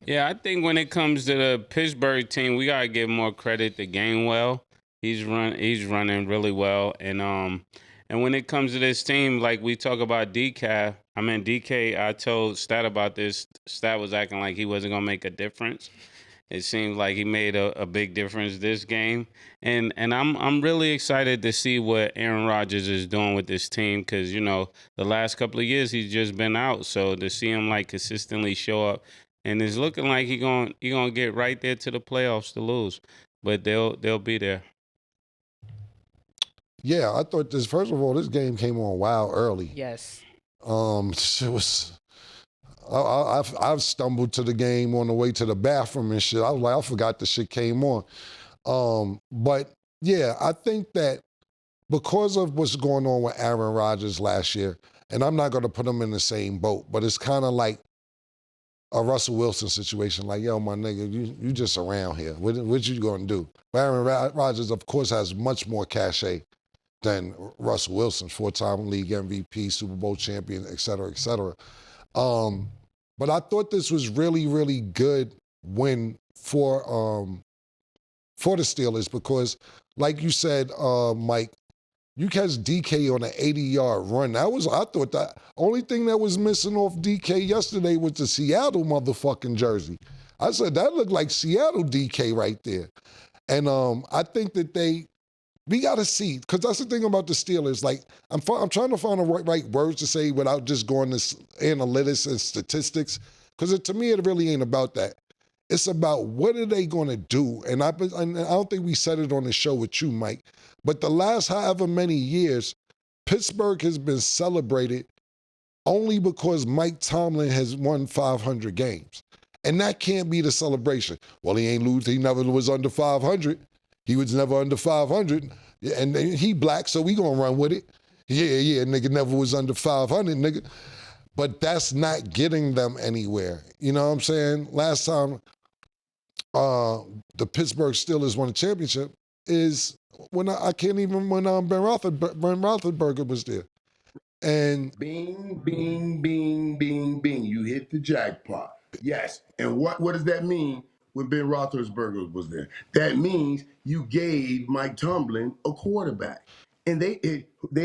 Yeah, I think when it comes to the Pittsburgh team, we gotta give more credit to Gainwell. He's running really well, and when it comes to this team, like we talk about DK, I told Stat about this. Stat was acting like he wasn't gonna make a difference. It seems like he made a big difference this game, and I'm really excited to see what Aaron Rodgers is doing with this team because the last couple of years he's just been out, so to see him like consistently show up, and it's looking like he gonna get right there to the playoffs to lose, but they'll be there. Yeah, I thought first of all, this game came on wild early. Yes. It was. I've stumbled to the game on the way to the bathroom and shit. I was like, I forgot the shit came on. But yeah, I think that because of what's going on with Aaron Rodgers last year, and I'm not going to put him in the same boat, but it's kind of like a Russell Wilson situation. Like, yo, my nigga, you just around here. What you going to do? But Aaron Rodgers, of course, has much more cachet than Russell Wilson, 4-time league MVP, Super Bowl champion, et cetera, et cetera. But I thought this was really, really good win for the Steelers because, like you said, Mike, you catch DK on an 80-yard run. I thought that only thing that was missing off DK yesterday was the Seattle motherfucking jersey. I said that looked like Seattle DK right there. And I think that we got to see, because that's the thing about the Steelers. Like, I'm trying to find the right words to say without just going to analytics and statistics, because to me, it really ain't about that. It's about what are they going to do? And I don't think we said it on the show with you, Mike, but the last however many years, Pittsburgh has been celebrated only because Mike Tomlin has won 500 games. And that can't be the celebration. Well, he ain't lose. He never was under 500. He was never under 500, and he black, so we gonna run with it. Yeah, nigga never was under 500, nigga. But that's not getting them anywhere. You know what I'm saying? Last time the Pittsburgh Steelers won a championship is when Ben Roethlisberger was there. And bing, bing, bing, bing, bing. You hit the jackpot. Yes. And what does that mean when Ben Roethlisberger was there? That means you gave Mike Tomlin a quarterback. And they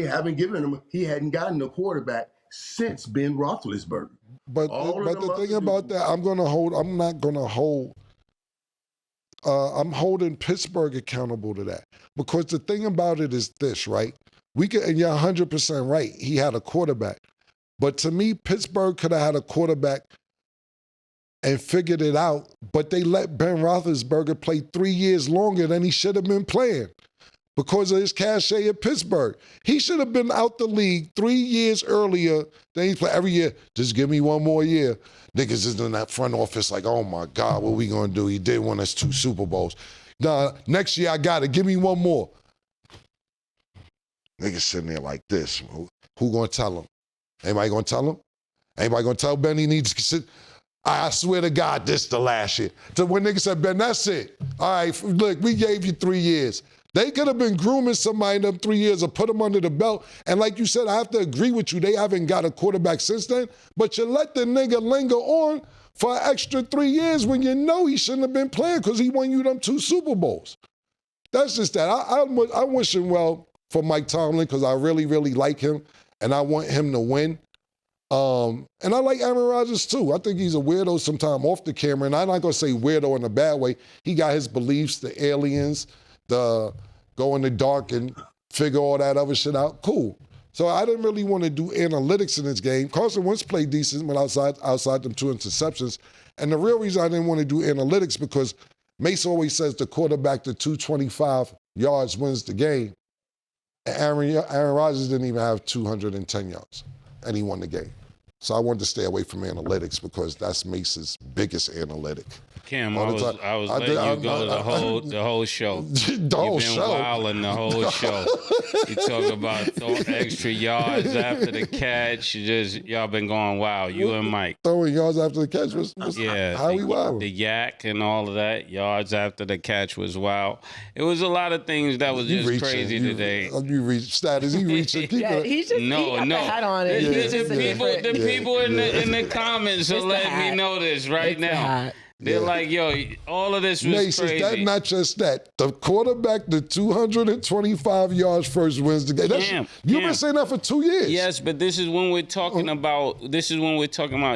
haven't given him, he hadn't gotten a quarterback since Ben Roethlisberger. But the thing about that, I'm holding Pittsburgh accountable to that. Because the thing about it is this, right? And you're 100% right, he had a quarterback. But to me, Pittsburgh could have had a quarterback and figured it out, but they let Ben Roethlisberger play 3 years longer than he should have been playing because of his cachet at Pittsburgh. He should have been out the league 3 years earlier than he played every year. Just give me one more year. Niggas is in that front office like, oh my God, what we gonna do? He did win us 2 Super Bowls. Nah, next year I got it. Give me one more. Niggas sitting there like this. Who gonna tell him? Anybody gonna tell him? Anybody gonna tell Ben he needs to sit? I swear to God, this the last year. So when niggas said, Ben, that's it. All right, look, we gave you 3 years. They could have been grooming somebody in them 3 years or put them under the belt. And like you said, I have to agree with you. They haven't got a quarterback since then. But you let the nigga linger on for an extra 3 years when you know he shouldn't have been playing because he won you them 2 Super Bowls. That's just that. I wish him well for Mike Tomlin because I really, really like him. And I want him to win. And I like Aaron Rodgers too. I think he's a weirdo sometime off the camera, and I'm not gonna say weirdo in a bad way. He got his beliefs, the aliens, the go in the dark and figure all that other shit out. Cool. So I didn't really want to do analytics in this game. Carson Wentz played decent when outside them 2 interceptions. And the real reason I didn't want to do analytics because Mace always says the quarterback to 225 yards wins the game. And Aaron Rodgers didn't even have 210 yards, and he won the game. So I wanted to stay away from analytics because that's Mace's biggest analytic. Cam, I was letting you go the whole show. The whole show. You've been wilding the whole show. You talk about throwing extra yards after the catch. Y'all been going wild. You and Mike. Throwing yards after the catch was how we wild. The yak and all of that. Yards after the catch was wild. It was a lot of things that was just crazy today. You reach status. He reaching. Yeah, he's just he got the hat on it. The people in the comments are letting me know this right now. They're like, yo, all of this was Mace, crazy. Is that not just that? The quarterback, the 225 yards first wins the game. You've been saying that for 2 years. Yes, but this is when we're talking about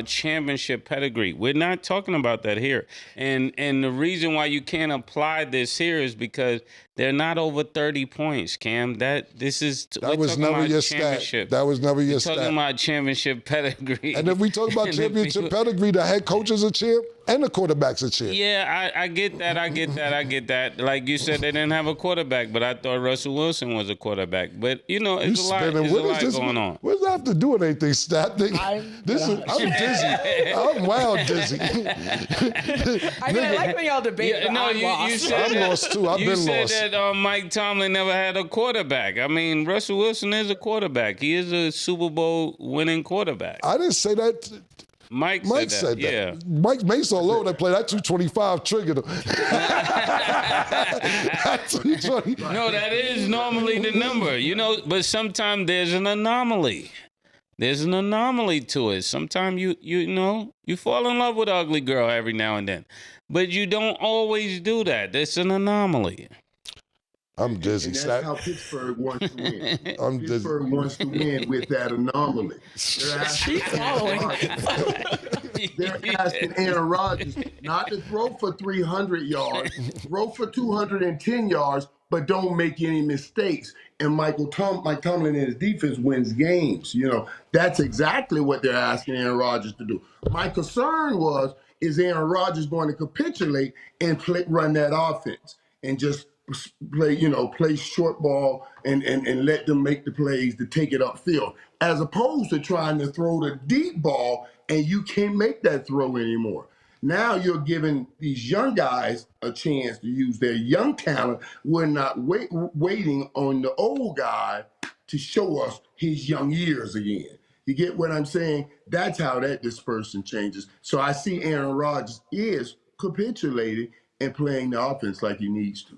championship pedigree. We're not talking about that here. And the reason why you can't apply this here is because they're not over 30 points, Cam. That was never your stat. That was never your stat. Talking about championship pedigree. And if we talk about championship pedigree, the head coach is a champ and the quarterback's a champ. Yeah, I get that. Like you said, they didn't have a quarterback, but I thought Russell Wilson was a quarterback. But, it's a lot going on. What does that have to do with anything, stat? I'm dizzy. I'm wild dizzy. I like when y'all debate, but I'm lost. I'm lost too. I've been lost. You said that Mike Tomlin never had a quarterback. I mean, Russell Wilson is a quarterback. He is a Super Bowl winning quarterback. I didn't say that. Mike said that. Yeah. Mike Mace alone that played that 225 triggered him. No, that is normally the number, but sometimes there's an anomaly. There's an anomaly to it. Sometimes you fall in love with an ugly girl every now and then. But you don't always do that. It's an anomaly. I'm dizzy. And that's how Pittsburgh wants to win. Pittsburgh wants to win with that anomaly. They're asking Aaron Rodgers not to throw for 300 yards, throw for 210 yards, but don't make any mistakes. And Mike Tomlin and his defense wins games. That's exactly what they're asking Aaron Rodgers to do. My concern is Aaron Rodgers going to capitulate and run that offense and just play short ball and let them make the plays to take it upfield, as opposed to trying to throw the deep ball and you can't make that throw anymore. Now you're giving these young guys a chance to use their young talent. We're not waiting on the old guy to show us his young years again. You get what I'm saying? That's how that dispersion changes. So I see Aaron Rodgers is capitulating and playing the offense like he needs to.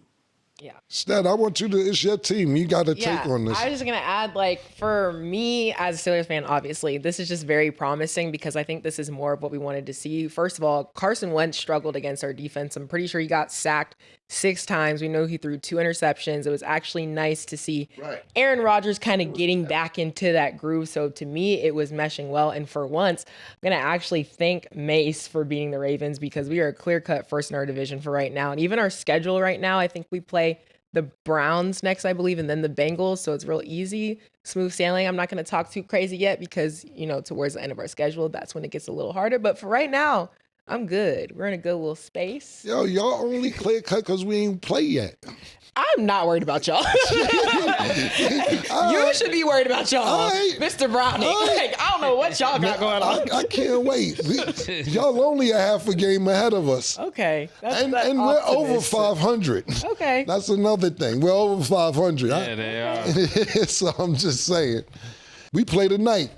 Yeah. Stat, I want you to, it's your team. You got to take on this. I was just going to add, like, for me as a Steelers fan, obviously, this is just very promising because I think this is more of what we wanted to see. First of all, Carson Wentz struggled against our defense. I'm pretty sure he got sacked 6 times. We know he threw 2 interceptions. It was actually nice to see Aaron Rodgers kind of getting back into that groove. So to me, it was meshing well. And for once, I'm going to actually thank Mace for beating the Ravens because we are a clear-cut first in our division for right now. And even our schedule right now, I think we play the Browns next, I believe, and then the Bengals. So it's real easy, smooth sailing. I'm not going to talk too crazy yet because, you know, towards the end of our schedule, that's when it gets a little harder. But for right now, I'm good. We're in a good little space. Yo, y'all only clear cut because we ain't play yet. I'm not worried about y'all. You should be worried about y'all, Mr. Browning. Like, I don't know what y'all got going on. I can't wait. Y'all only a half a game ahead of us. Okay. And we're over 500. Okay. That's another thing. We're over 500. Yeah, they are. So I'm just saying. We play tonight.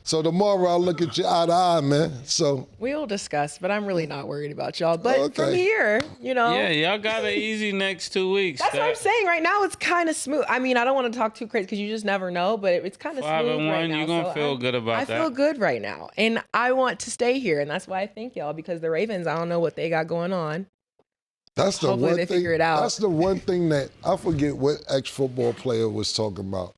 So tomorrow I'll look at you eye to eye, man. So we'll discuss, but I'm really not worried about y'all. But from here, you know. Yeah, y'all got an easy next 2 weeks. That's what I'm saying. Right now, it's kind of smooth. I mean, I don't want to talk too crazy because you just never know, but it's kind of smooth 5-1, right now. you're going to feel good about that. I feel good right now. And I want to stay here. And that's why I thank y'all because the Ravens, I don't know what they got going on. That's the Hopefully one they thing. figure it out. That's the one thing that I forget what ex-football player was talking about.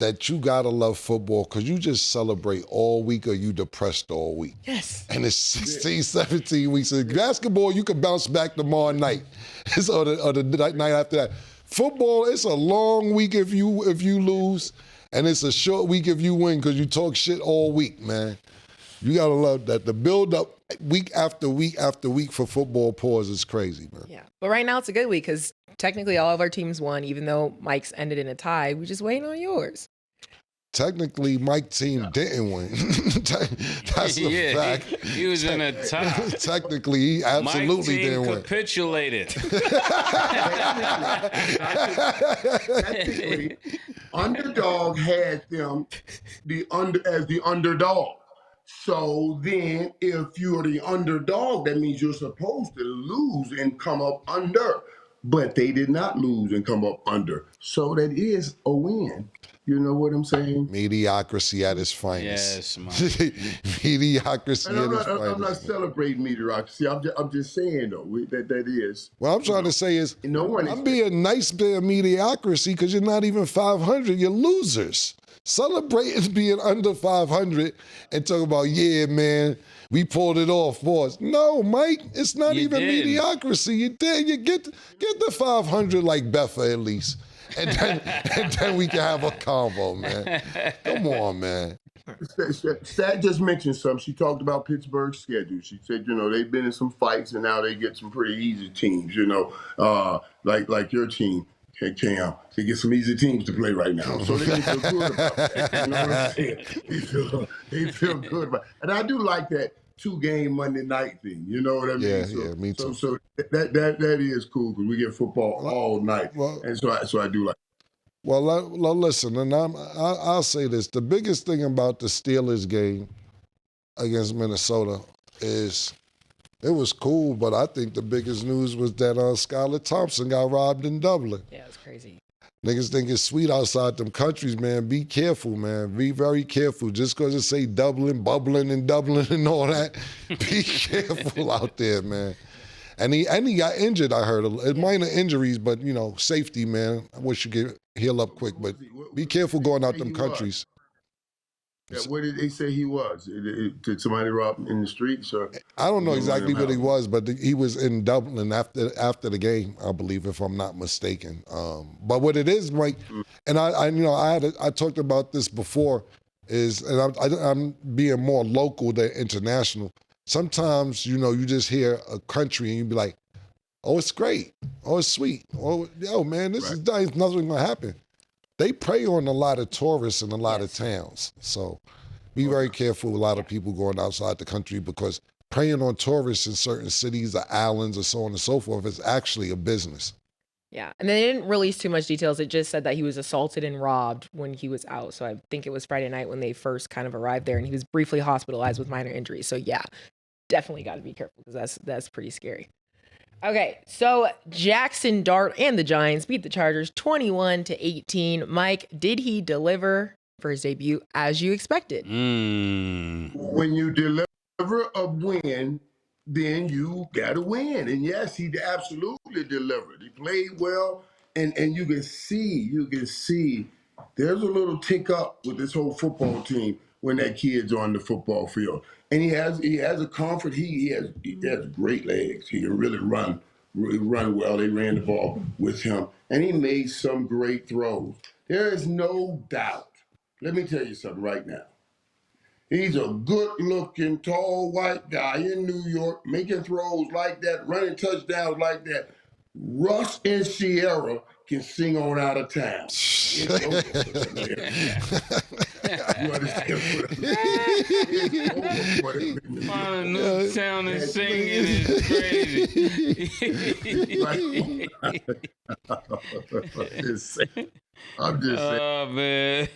That you gotta love football because you just celebrate all week or you depressed all week. Yes. And it's 16, 17 weeks. In basketball, you can bounce back tomorrow night. or the night after that. Football, it's a long week if you lose, and it's a short week if you win because you talk shit all week, man. You gotta love that. The build up week after week after week for football pause is crazy, man. Yeah. But right now it's a good week because technically all of our teams won, even though Mike's ended in a tie. We're just waiting on yours. Technically, Mike's team didn't win. That's a fact. He was in a tie. Technically, he absolutely didn't win. Capitulated. Technically, Underdog had them as the underdog. So then, if you're the underdog, that means you're supposed to lose and come up under. But they did not lose and come up under. So that is a win. You know what I'm saying? Mediocrity at its finest. Yes, man. Mediocrity And at its finest. I'm not celebrating mediocrity. I'm just saying, though, that is. What I'm trying to say is, I'm being nice bit of mediocrity because you're not even 500. You're losers. Celebrating being under 500 and talk about, yeah, man, we pulled it off, boys. No, Mike, it's not even mediocrity. You did. You get the 500 like Beffa at least. And then we can have a convo, man. Come on, man. Stat just mentioned something. She talked about Pittsburgh's schedule. She said, they've been in some fights and now they get some pretty easy teams, like your team. Cam, they get some easy teams to play right now. So they feel good about that. You know what I'm saying? They feel good about it. And I do like that 2-game Monday night thing. You know what I mean? Yeah, me too. So that is cool because we get football all night. And so I do like it. Well, listen, and I'll say this. The biggest thing about the Steelers game against Minnesota is it was cool, but I think the biggest news was that Skylar Thompson got robbed in Dublin. Yeah, it's crazy. Niggas think it's sweet outside them countries, man. Be careful, man. Be very careful. Just because it say Dublin, bubbling and Dublin and all that, be careful out there, man. And he got injured, I heard. Minor injuries, but, safety, man. I wish you could heal up quick, but be careful going out them countries. Yeah, where did they say he was? Did somebody rob him in the streets? Or I don't know exactly what he was, but he was in Dublin after the game, I believe, if I'm not mistaken. But what it is, Mike, and I talked about this before, and I'm being more local than international. Sometimes, you just hear a country and you be like, oh, it's great. Oh, it's sweet. Oh, yo, man, this is nice. Nothing's going to happen. They prey on a lot of tourists in a lot of towns. So be very careful with a lot of people going outside the country because preying on tourists in certain cities or islands or so on and so forth is actually a business. Yeah. And they didn't release too much details. It just said that he was assaulted and robbed when he was out. So I think it was Friday night when they first kind of arrived there, and he was briefly hospitalized with minor injuries. So yeah, definitely got to be careful because that's pretty scary. Okay, so Jaxson Dart and the Giants beat the Chargers 21-18. Mike, did he deliver for his debut as you expected? When you deliver a win, then you got to win. And yes, he absolutely delivered. He played well, and you can see there's a little tick up with this whole football team when that kid's on the football field. And he has a comfort. He has great legs. He can really run well. They ran the ball with him, and he made some great throws. There is no doubt. Let me tell you something right now. He's a good-looking, tall, white guy in New York, making throws like that, running touchdowns like that. Russ and Sierra can sing on out of town. It's over for them. You understand what I mean? It's over for them. Finding new town and singing is crazy. I'm just saying. Oh man,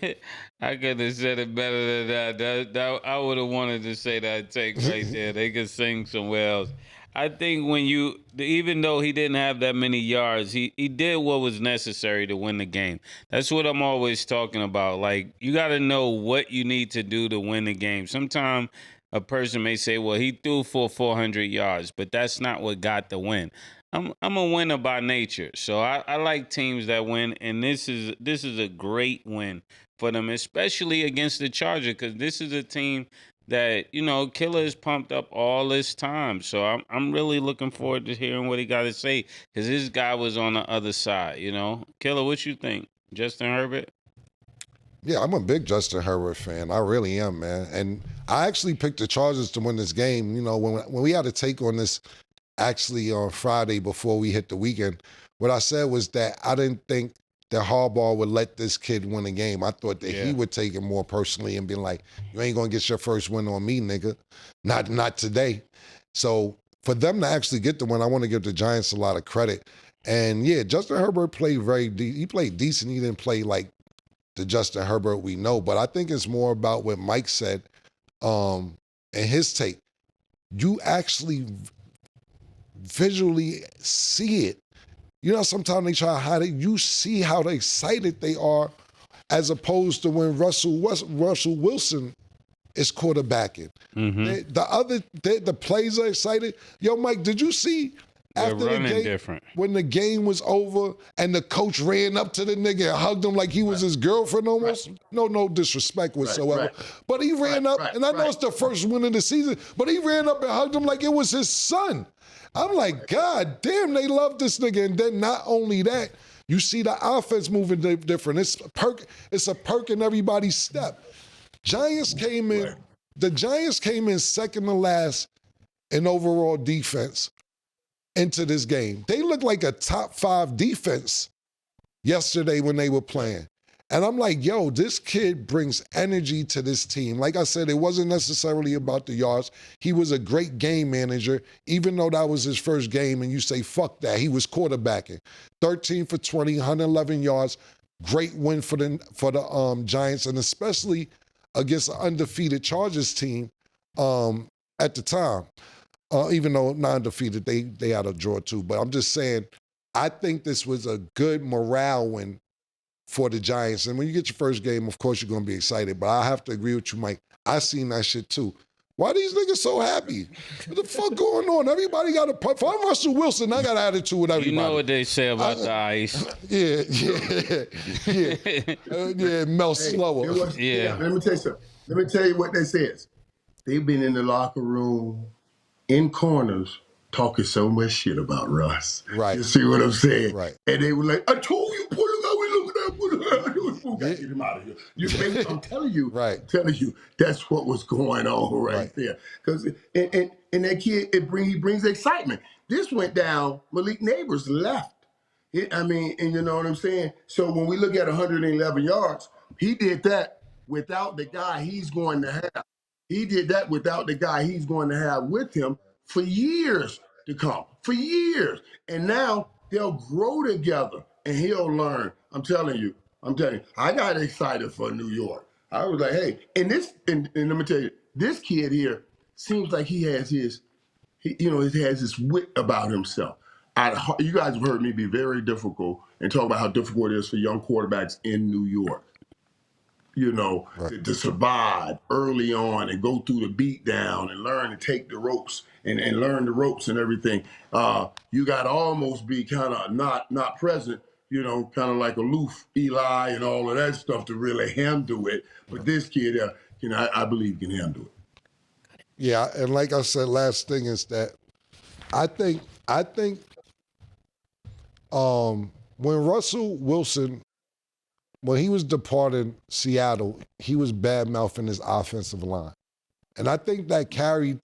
I could have said it better than that. I would have wanted to say that take right there. They could sing somewhere else. I think even though he didn't have that many yards, he did what was necessary to win the game. That's what I'm always talking about. Like, you got to know what you need to do to win the game. Sometimes a person may say, well, he threw for 400 yards, but that's not what got the win. I'm a winner by nature, so I like teams that win, and this is a great win for them, especially against the Chargers, because this is a team that, Killer is pumped up all this time. So I'm really looking forward to hearing what he got to say, because this guy was on the other side, Killer, what you think? Justin Herbert? Yeah, I'm a big Justin Herbert fan. I really am, man. And I actually picked the Chargers to win this game. When we had to take on this actually on Friday before we hit the weekend, what I said was that I didn't think that Harbaugh would let this kid win a game. I thought that he would take it more personally and be like, you ain't going to get your first win on me, nigga. Not today. So for them to actually get the win, I want to give the Giants a lot of credit. And yeah, Justin Herbert played he played decent. He didn't play like the Justin Herbert we know, but I think it's more about what Mike said and his take. You actually visually see it. Sometimes they try to hide it. You see how excited they are, as opposed to when Russell Wilson is quarterbacking. Mm-hmm. The plays are excited. Yo, Mike, did you see after the game when the game was over and the coach ran up to the nigga and hugged him like he was his girlfriend almost? Right. No disrespect whatsoever. Right. But he ran up, and I know it's the first win of the season, but he ran up and hugged him like it was his son. I'm like, God damn, they love this nigga. And then not only that, you see the offense moving different. It's a perk in everybody's step. The Giants came in second to last in overall defense into this game. They looked like a top 5 defense yesterday when they were playing. And I'm like, yo, this kid brings energy to this team. Like I said, it wasn't necessarily about the yards. He was a great game manager, even though that was his first game, and you say, fuck that. He was quarterbacking. 13 for 20, 111 yards. Great win for the Giants, and especially against an undefeated Chargers team at the time. Even though not undefeated, they had a draw too. But I'm just saying, I think this was a good morale win for the Giants. And when you get your first game, of course, you're going to be excited. But I have to agree with you, Mike. I seen that shit too. Why these niggas so happy? What the fuck going on? Everybody got a punt. If I'm Russell Wilson, I got an attitude with everybody. You know what they say about the ice. Yeah, it melts slower. Let me tell you something. Let me tell you what they says. They've been in the locker room, in corners, talking so much shit about Russ. Right. You see what I'm saying? Right. And they were like, I told you, put him out. Get him out of here. I'm telling you, that's what was going on right there. Because and that kid, he brings excitement. This went down. Malik Neighbors left. And you know what I'm saying? So when we look at 111 yards, he did that without the guy he's going to have He did that without the guy he's going to have with him for years to come, for years. And now they'll grow together and he'll learn. I'm telling you, I got excited for New York. I was like, hey, and let me tell you, this kid here seems like he has he has this wit about himself. You guys have heard me be very difficult and talk about how difficult it is for young quarterbacks in New York. To survive early on and go through the beat down and learn to take the ropes and learn the ropes and everything. You got to almost be kind of not present, kind of like aloof Eli and all of that stuff to really handle it. But this kid, I believe can handle it. Yeah, and like I said, last thing is that I think when Russell Wilson, when he was departing Seattle, he was bad-mouthing his offensive line. And I think that carried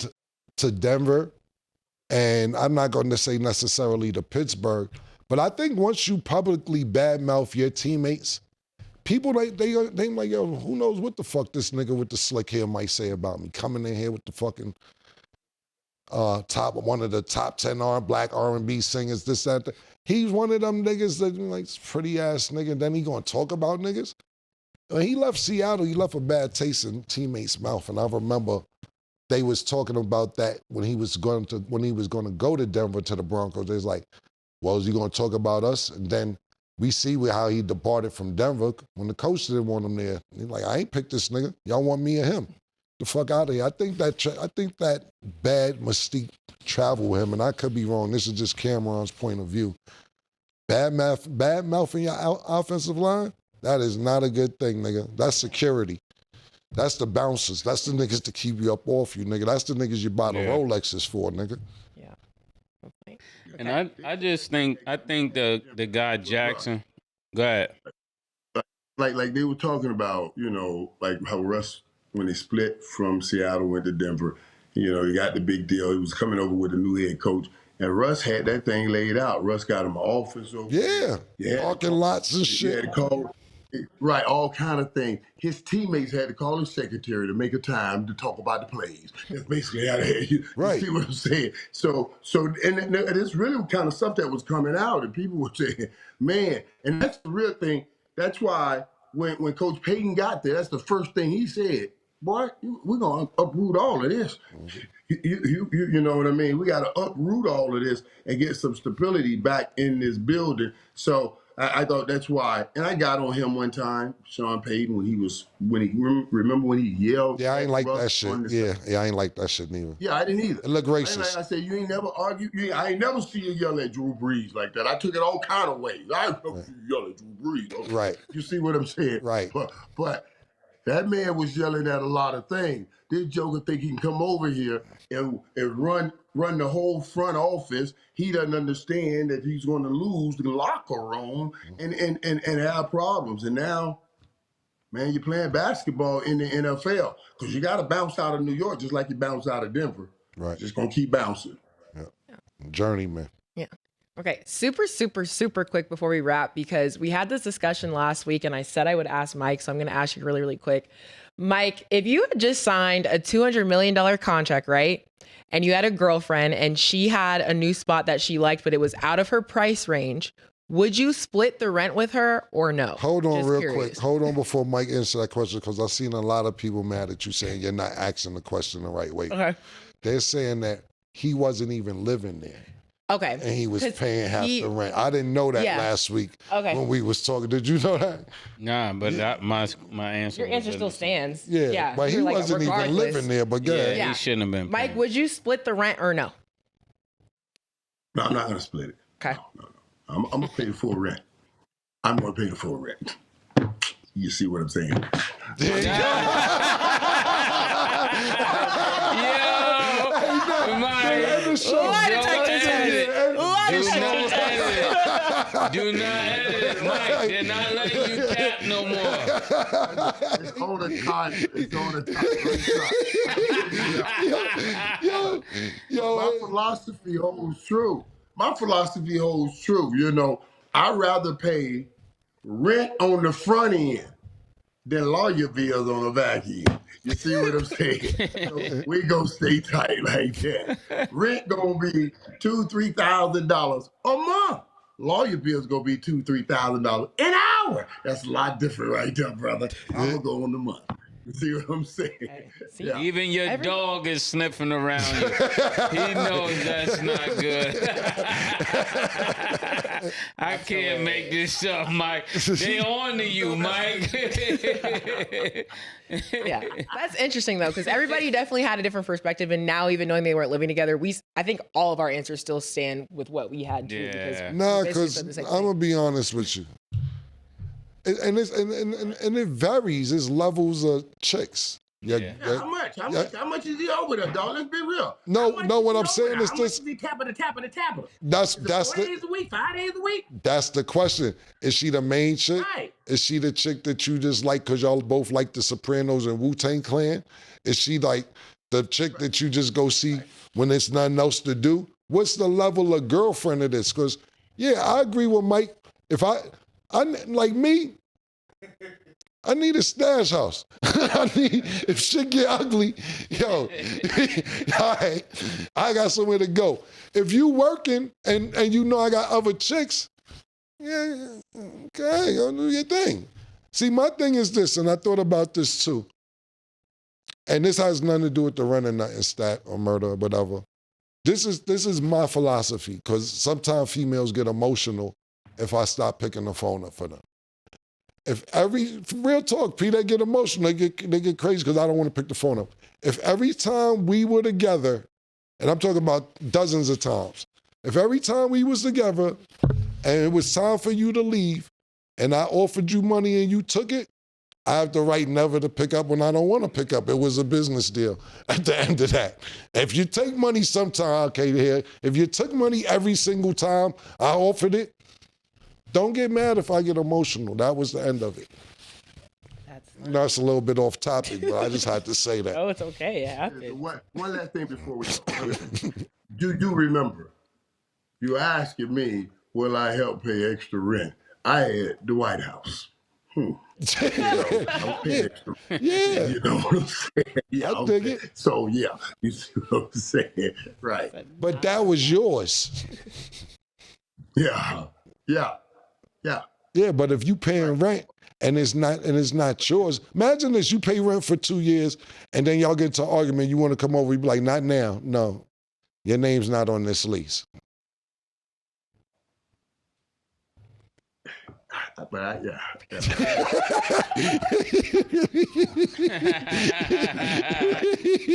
to Denver, and I'm not going to say necessarily to Pittsburgh, but I think once you publicly bad-mouth your teammates, people, they like, yo, who knows what the fuck this nigga with the slick hair might say about me, coming in here with the fucking one of the top 10 black R&B singers, this, that. He's one of them niggas that like pretty ass nigga. Then he gonna talk about niggas. When he left Seattle, he left a bad taste in teammates' mouth. And I remember they was talking about that when he was going to go to Denver to the Broncos. They was like, well, is he gonna talk about us? And then we see how he departed from Denver when the coach didn't want him there. He's like, I ain't picked this nigga. Y'all want me or him? The fuck out of here. I think that bad mystique travel with him, and I could be wrong. This is just Cameron's point of view. Bad mouthing your offensive line, that is not a good thing, nigga. That's security. That's the bouncers. That's the niggas to keep you up off you, nigga. That's the niggas you buy the Rolexes for, nigga. Yeah. Okay. And I just think the guy Jackson. Go ahead. Like they were talking about, like how Russ, when they split from Seattle, went to Denver, he got the big deal. He was coming over with a new head coach. And Russ had that thing laid out. Russ got him an office over there. Yeah, parking lots and shit. He had to call, right, all kind of things. His teammates had to call his secretary to make a time to talk about the plays. That's basically how you see what I'm saying. So, and it's really kind of stuff that was coming out, and people were saying, man, and that's the real thing. That's why when Coach Payton got there, that's the first thing he said. Boy, we're going to uproot all of this. You know what I mean? We got to uproot all of this and get some stability back in this building. So I thought that's why. And I got on him one time, Sean Payton, remember when he yelled? Yeah, I ain't like that shit. Yeah, I ain't like that shit neither. Yeah, I didn't either. It looked racist. I said, you ain't never argue. I ain't never see you yell at Drew Brees like that. I took it all kind of ways. I ain't never see you yell at Drew Brees. Okay? Right. You see what I'm saying? Right. But that man was yelling at a lot of things. This joker think he can come over here and run the whole front office. He doesn't understand that he's going to lose the locker room and have problems. And now, man, you're playing basketball in the NFL because you got to bounce out of New York just like you bounce out of Denver. Right. Just going to keep bouncing. Yeah. Journeyman. Yeah. Okay, super, super, super quick before we wrap, because we had this discussion last week and I said I would ask Mike, so I'm going to ask you really, really quick. Mike, if you had just signed a $200 million contract, right? And you had a girlfriend and she had a new spot that she liked, but it was out of her price range, would you split the rent with her or no? Hold on quick. Hold on before Mike answers that question, because I've seen a lot of people mad at you saying you're not asking the question the right way. Okay. They're saying that he wasn't even living there. Okay. And he was paying half the rent. I didn't know that last week when we was talking. Did you know that? Nah, but my answer. Your answer still stands. Yeah. But he wasn't even living there. But good. Yeah, he shouldn't have been. Mike, would you split the rent or no? No, I'm not going to split it. Okay. No. I'm going to pay the full rent. I'm going to pay the full rent. You see what I'm saying? Do not edit, Mike. They're not letting you cap no more. It's on the time. It's on the time. My philosophy holds true. I'd rather pay rent on the front end than lawyer bills on a vacuum. You see what I'm saying? So we gonna stay tight like that. Rent gonna be $2,000-$3,000 a month. Lawyer bills gonna be $2,000-$3,000 an hour. That's a lot different right there, brother. I'm gonna go on the month. You see what I'm saying? Hey, see, Yeah. Even your dog is sniffing around you. He knows that's not good. I can't make this up, Mike. They on to you, Mike. Yeah, that's interesting though, because everybody definitely had a different perspective, and now even knowing they weren't living together, I think all of our answers still stand with what we had too. Yeah. Nah, we basically because said the same I'm thing. gonna be honest with you, and it varies. There's levels of chicks. Yeah. Yeah, how much is he over there, dog? Let's be real. No, How much no, is what he I'm over saying there? is How this- much is he tapping the tapper? That's Is it 4 the days a week, 5 days a week? that's the question. Is she the main chick? Right. Is she the chick that you just like because y'all both like the Sopranos and Wu-Tang Clan? Is she like the chick that you just go see when there's nothing else to do? What's the level of girlfriend of this? Because, yeah, I agree with Mike. If I like me, I need a stash house. If shit get ugly, yo, all right, I got somewhere to go. If you working and you know I got other chicks, yeah, okay, go do your thing. See, my thing is this, and I thought about this too, and this has nothing to do with the run or nothing stat or murder or whatever. This is my philosophy, because sometimes females get emotional if I stop picking the phone up for them. Real talk, Pete, they get emotional, they get crazy because I don't want to pick the phone up. If every time we were together, and I'm talking about dozens of times, if every time we was together and it was time for you to leave and I offered you money and you took it, I have the right never to pick up when I don't want to pick up. It was a business deal at the end of that. If you take money sometime, okay, here, if you took money every single time I offered it, don't get mad if I get emotional. That was the end of it. That's a little bit off topic, but I just had to say that. Oh, it's okay. It happened. One last thing before we go. Do remember, you asking me, will I help pay extra rent? I had the White House. I'm paying extra rent. Yeah. You know what I'm saying? Yeah, I dig it. So, yeah, you see what I'm saying? Right. But that was yours. Yeah. Yeah, but if you paying rent and it's not yours, imagine this, you pay rent for 2 years and then y'all get into an argument, you want to come over, you be like, not now. No, your name's not on this lease. But yeah.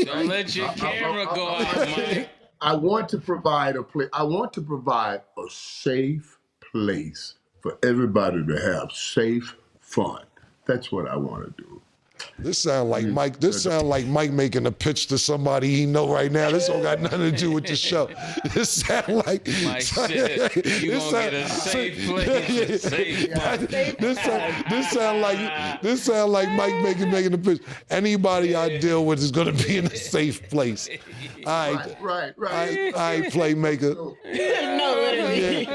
Don't let your camera go out, Mike. I want to provide a safe place for everybody to have safe fun. That's what I want to do. This sound like Mike. This sound like Mike making a pitch to somebody he know right now. This don't got nothing to do with the show. This sound like Mike said, you gonna get a safe place, a safe fun. This sound like Mike making a pitch. Anybody I deal with is gonna be in a safe place. All right, Playmaker. No, literally.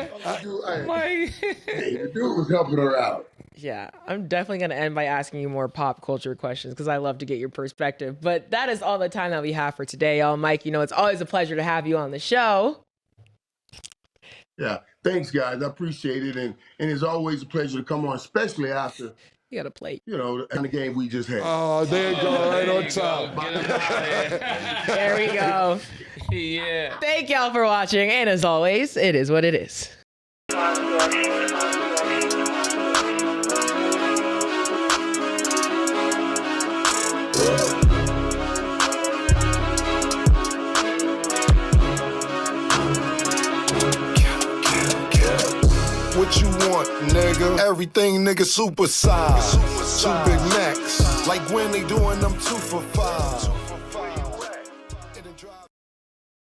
The dude was helping her out. Yeah, I'm definitely going to end by asking you more pop culture questions because I love to get your perspective. But that is all the time that we have for today, y'all. Mike, it's always a pleasure to have you on the show. Yeah, thanks, guys. I appreciate it. And it's always a pleasure to come on, especially after, You got a plate. the kind of game we just had. Oh, there you go, right on top. Get him out There we go. there. Yeah. Thank y'all for watching. And as always, it is what it is. What you want, nigga? Everything, nigga, super size. Two big necks, like when they doing them 2 for $5.